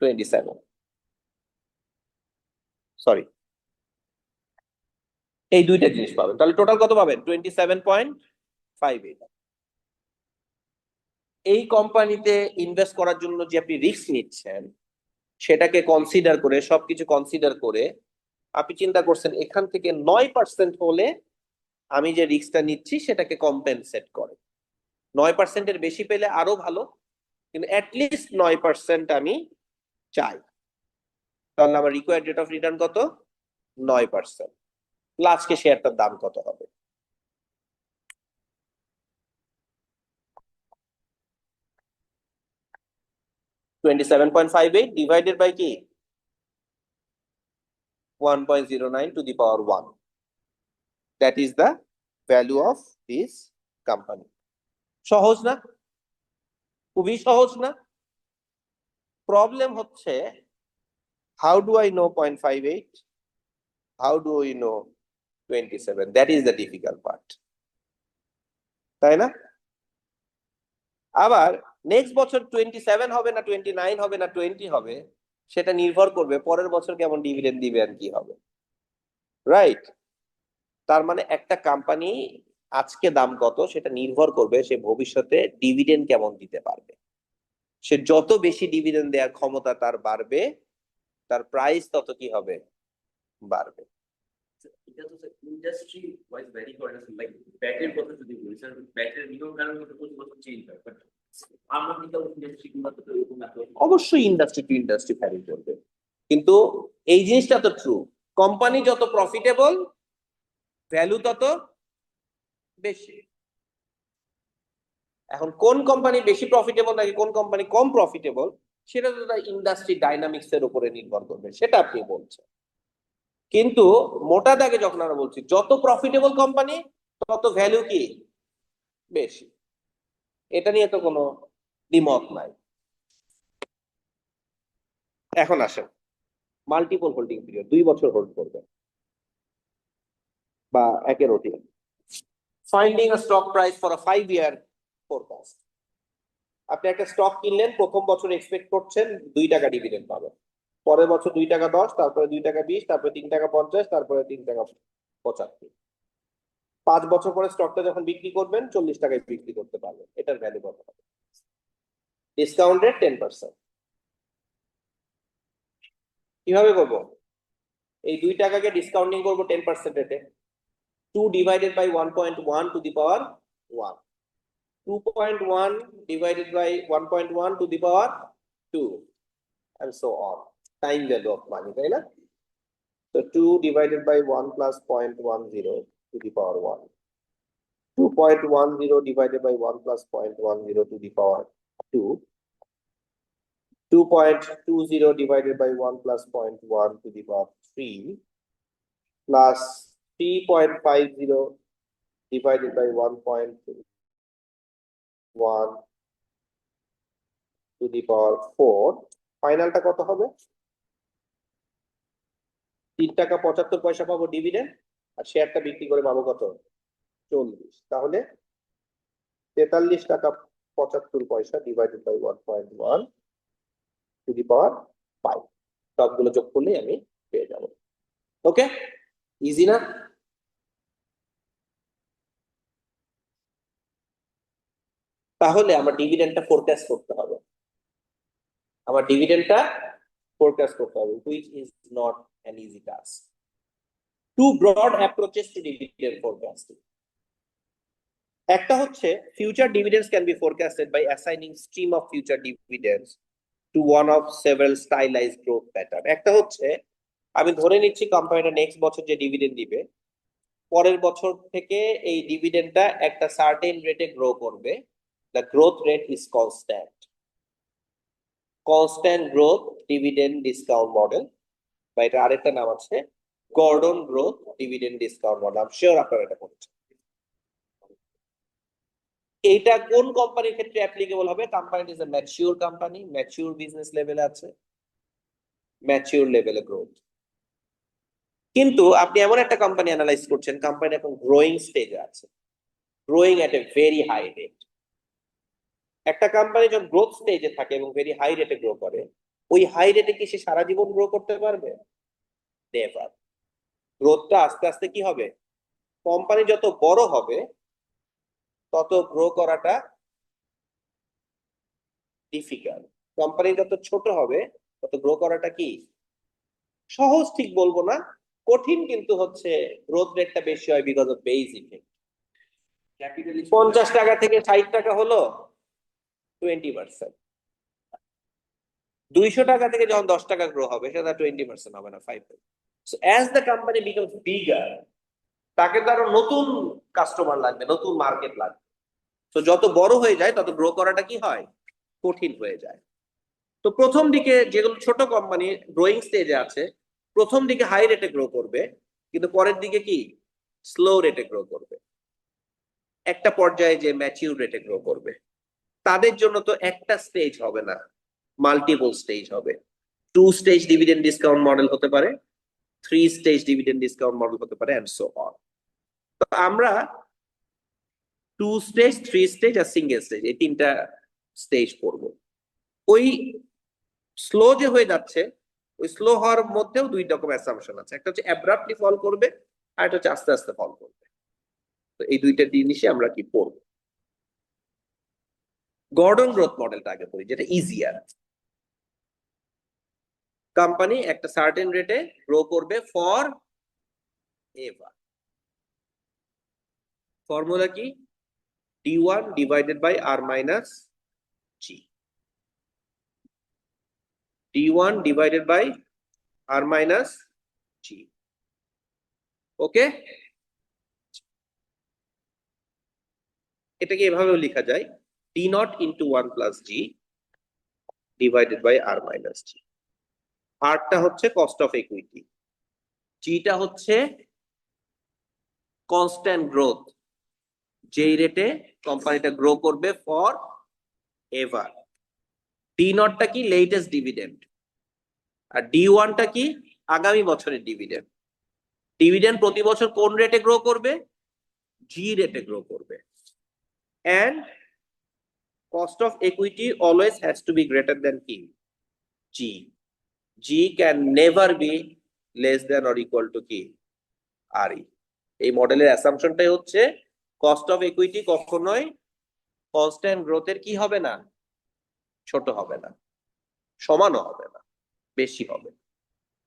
27, সরি, এই দুইটা জিনিস পাবেন। তাহলে টোটাল কত পাবেন? 27.58। এই কোম্পানিতে ইনভেস্ট করার জন্য যে আপনি রিস্ক নিচ্ছেন সেটাকে কনসিডার করে, সবকিছু কনসিডার করে আপনি চিন্তা করছেন এখান থেকে 9% হলে আমি যে রিস্কটা নিচ্ছি সেটাকে কম্পেনসেট করে। 9%-এর বেশি পেলে আরো ভালো, কিন্তু অ্যাটলিস্ট 9% আমি চাই। তাহলে আমার রিকোয়ার্ড রেট অফ রিটার্ন কত? 9%। আজকে শেয়ারটার দাম কত হবে? $27.58 ডিভাইডেড বাই কি? 1.09 to the power 1. That is the value of this company. সহজ না? খুবই সহজ না? প্রবলেম হচ্ছে, how do I know 0.58? How do we know 27? That is the difficult part. তাই না? আবার নেক্সট বছর 27 হবে না 29 হবে না 20 হবে সেটা নির্ভর করবে পরের বছর কেমন ডিভিডেন্ড দিবে আর কি হবে, রাইট? তার মানে একটা কোম্পানি আজকে দাম কত সেটা নির্ভর করবে সে ভবিষ্যতে ডিভিডেন্ড কেমন দিতে পারবে। সে যত বেশি ডিভিডেন্ড দেওয়ার ক্ষমতা তার বাড়বে, তার প্রাইস তত কি হবে? বাড়বে। এটা তো ইন্ডাস্ট্রি ওয়াইজ ভ্যারি করে না, লাইক ব্যাটের কথা যদি বলি স্যার, ব্যাটের নিয়ম কানুন তো প্রতি বছর চেঞ্জ হয়, বাট ফার্মাসিউটিক্যাল ইন্ডাস্ট্রি গুলো তো এরকম এত অবশ্যই ইন্ডাস্ট্রি টু ইন্ডাস্ট্রি ভ্যারি করবে, কিন্তু এই জিনিসটা তো ট্রু, কোম্পানি যত প্রফিটেবল ভ্যালু তত বেশি। এখন কোন কোম্পানি বেশি প্রফিটেবল নাকি কোন কোম্পানি কম প্রফিটেবল, সেটা তো তার ইন্ডাস্ট্রি ডাইনামিক্স এর উপরে নির্ভর করবে, সেটা আপনি বলছেন। কিন্তু মোটা দাগে যখন আমরা বলছি যত প্রফিটেবল কোম্পানি তত ভ্যালু কি বেশি, এটা নিয়ে তো কোনো দ্বিমত নাই। এখন আসেন মাল্টিপল হোল্ডিং পিরিয়ড, 2 বছর হোল্ড করবেন বা একের অধিক, finding a stock price for a 5 year forecast. আপনি একটা স্টক কিনলেন, প্রথম বছর এক্সপেক্ট করছেন 2 টাকা ডিভিডেন্ড পাবেন, পরের বছর 2 টাকা 10, তারপরে 2 টাকা 20, তারপরে 3 টাকা 50, তারপরে 3 টাকা 75। 5 বছর পরে স্টকটা যখন বিক্রি করবেন 40 টাকায় বিক্রি করতে পারবেন, এটার ভ্যালু কত হবে? Discount rate 10%। কিভাবে করবো? এই 2 টাকাকে ডিসকাউন্টিং করবো 10% রেটে, 2 divided by 1.1 to the power 1, 2.1 divided by 1.1 to the power 2, and so on. Time value of money, তাই না? So 2 divided by 1 plus 0.10 to the power 1. 2.10 divided by 1 plus 0.10 to the power 2. 2.20 divided by 1 plus 0.1 to the power 3, plus 3.50 divided by 1.1 to the power 4. ফাইনালটা কত হবে? 3 টাকা 75 পয়সা পাবো dividend, আর শেয়ারটা বিক্রি করে পাবো কত? 40। তাহলে 43 টাকা 75 পয়সা ডিভাইডেড বাই 1.1 টু দি পাওয়ার 5, সবগুলো যোগ করলেই আমি পেয়ে যাব। ওকে, ইজি না? তাহলে আমার ডিভিডেন্ডটা ফোরকাস্ট করতে হবে, which is not an easy task. Two broad approaches to dividend forecasting. একটা হচ্ছে future dividends can be forecasted by assigning stream of future dividends to one of several stylized growth pattern. একটা হচ্ছে আমি ধরে নিচ্ছি কোম্পানিটা নেক্সট বছর যে ডিভিডেন্ড দিবে, পরের বছর থেকে এই ডিভিডেন্ডটা একটা সার্টেন রেটে গ্রো করবে। The growth rate is constant growth dividend discount model, বা এটা আরেকটা নাম আছে Gordon growth dividend discount model. আমি শিওর আপনারা এটা পড়েছেন। এইটা কোন কোম্পানির ক্ষেত্রে অ্যাপ্লিকেবল হবে? Company is a mature company, mature business লেভেলে আছে, ম্যাচিউর লেভেলে গ্রোথ। কিন্তু আপনি এমন একটা কোম্পানি অ্যানালাইজ করছেন, কোম্পানি এখন গ্রোয়িং স্টেজে আছে, growing at a very high rate. একটা কোম্পানি যখন গ্রোথ স্টেজে থাকে এবং ভেরি হাই রেটে গ্রো করে, ওই হাই রেটে কি সে সারা জীবন গ্রো করতে পারবে? নেভার। গ্রোথটা আস্তে আস্তে কি হবে? কোম্পানি যত বড় হবে তত গ্রো করাটা ডিফিকাল্ট, কোম্পানি যত ছোট হবে তত গ্রো করাটা কি সহজ, ঠিক বলবো না, কঠিন, কিন্তু হচ্ছে গ্রোথ রেটটা বেশি হয় বিকজ অফ বেস ইফেক্ট। 50 টাকা থেকে 60 টাকা হলো 20%, 200 টাকা থেকে যখন 10 টাকা গ্রো হবে সেটা 20% হবে না, 5%। So as the company becomes bigger, তাকে তো আরো নতুন কাস্টমার লাগবে, নতুন মার্কেট লাগবে। তো যত বড় হয়ে যায় তত গ্রো করাটা কি হয়? কঠিন হয়ে যায়। তো প্রথম দিকে যেগুলো ছোট কোম্পানি গ্রোয়িং স্টেজে আছে, প্রথম দিকে হাই রেটে গ্রো করবে, কিন্তু পরের দিকে কি স্লো রেটে গ্রো করবে। একটা পর্যায়ে যে ম্যাচিউর রেটে গ্রো করবে, তাদের জন্য তো একটা স্টেজ হবে না, মাল্টিপল স্টেজ হবে। 2 স্টেজ ডিভিডেন্ড ডিসকাউন্ট মডেল হতে পারে, 3 স্টেজ ডিভিডেন্ড ডিসকাউন্ট মডেল হতে পারে, এন্ড সো অন। তো আমরা 2 স্টেজ, 3 স্টেজ আর সিঙ্গেল স্টেজ, এই 3টা স্টেজ পড়বো। ওই স্লো যে হয়ে যাচ্ছে, ওই স্লো হওয়ার মধ্যেও 2 রকম অ্যাসাম্পশন আছে, একটা হচ্ছে অ্যাব্রাপ্টলি ফল করবে, আর একটা হচ্ছে আস্তে আস্তে ফল করবে। তো এই 2টা জিনিসই আমরা কি পড়ব। গর্ডন গ্রোথ মডেলটা আগে পড়ি, যেটা ইজিয়ার। কোম্পানি একটা সার্টেন রেটে গ্রো করবে ফর এভার। ফর্মুলা কি? D1 divided by R minus G. D1 divided by R minus G. ওকে, এটাকে এভাবেও লেখা যায় D naught into 1 plus G divided by R minus G. R টা হচ্ছে কস্ট অফ ইকুইটি, G টা হচ্ছে কনস্ট্যান্ট গ্রোথ, যেই রেটে কোম্পানিটা গ্রো করবে ফর এভার। ডি নটটা কি? Latest dividend. আর D1 টা কি? আগামী বছরের ডিভিডেন্ড। ডিভিডেন্ড প্রতি বছর কোন রেটে গ্রো করবে? জি রেটে গ্রো করবে। And cost of equity always has to be greater than কি? G. G can never be less than or equal to কি? R E. এই মডেলের অ্যাসাম্পশনটাই হচ্ছে কস্ট অফ ইকুইটি কখনোই কনস্ট্যান্ট গ্রোথের কি হবে না? ছোট হবে না, সমানও হবে না, বেশি হবে।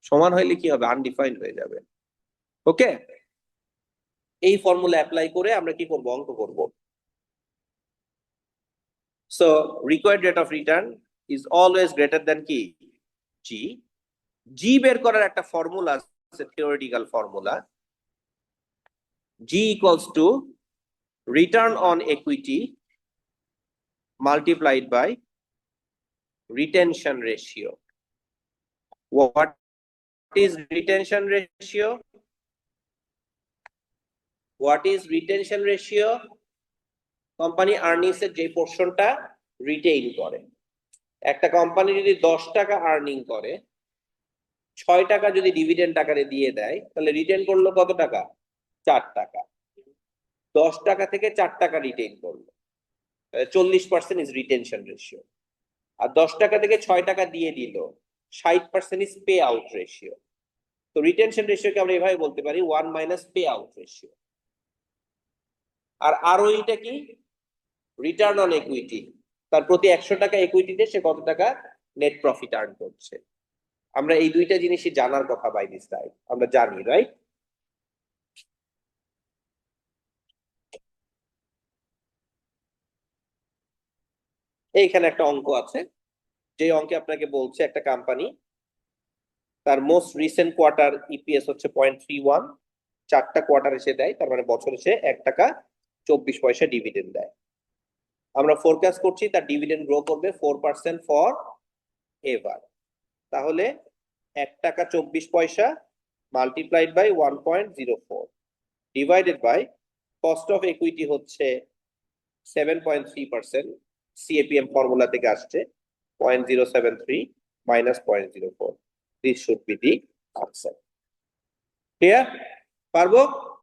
সমান হইলে কি হবে? আনডিফাইন্ড হয়ে যাবে। ওকে, এই ফর্মুলা অ্যাপ্লাই করে আমরা কি করব? অঙ্ক করব। So required rate of return is always greater than কি? জি। জি বের করার একটা ফর্মুলা আছে, theoretical formula. G equals to return on equity multiplied by retention ratio. What is retention ratio? What is retention ratio? Company earnings এর যে পোরশনটা retain করে। একটা company যদি 10 টাকা আর্নিং করে, 6 টাকা যদি ডিভিডেন্ড আকারে দিয়ে দেয়, তাহলে রিটেইন করলো কত টাকা? 4 টাকা। 10 টাকা থেকে 4 টাকা রিটেইন করলো, 40% ইজ রিটেনশন রেশিও। আর 10 টাকা থেকে 6 টাকা দিয়ে দিল, 60% ইজ পে আউট রেশিও। তো রিটেনশন রেশিওকে আমরা এভাবে বলতে পারি 1 মাইনাস পে আউট রেশিও। আর আরওইটা কি? Return on equity. তার প্রতি 100 টাকা ইকুইটিতে সে কত টাকা নেট প্রফিট আর্ন করছে। আমরা এই দুইটা জিনিসই জানার কথা বাই দিস টাইম, আমরা জানি, রাইট? এইখানে একটা অঙ্ক আছে, যে অঙ্কে আপনাকে বলছে একটা কোম্পানি তার মোস্ট রিসেন্ট কোয়ার্টার ইপিএস হচ্ছে 0.31, 4টা কোয়ার্টার এসে দেয়, তার মানে বছরে সে 1 টাকা 24 পয়সা ডিভিডেন্ড দেয়। আমরা ফোরকাস্ট করছি তার ডিভিডেন্ড গ্রো করবে 4% ফর এভার। তাহলে 1 টাকা 24 পয়সা multiplied by 1.04 divided by cost of equity হচ্ছে 7.3%, সিএপিএম ফর্মুলা থেকে আসছে 0.073 minus 0.04. This should be the answer. Clear? পারবো?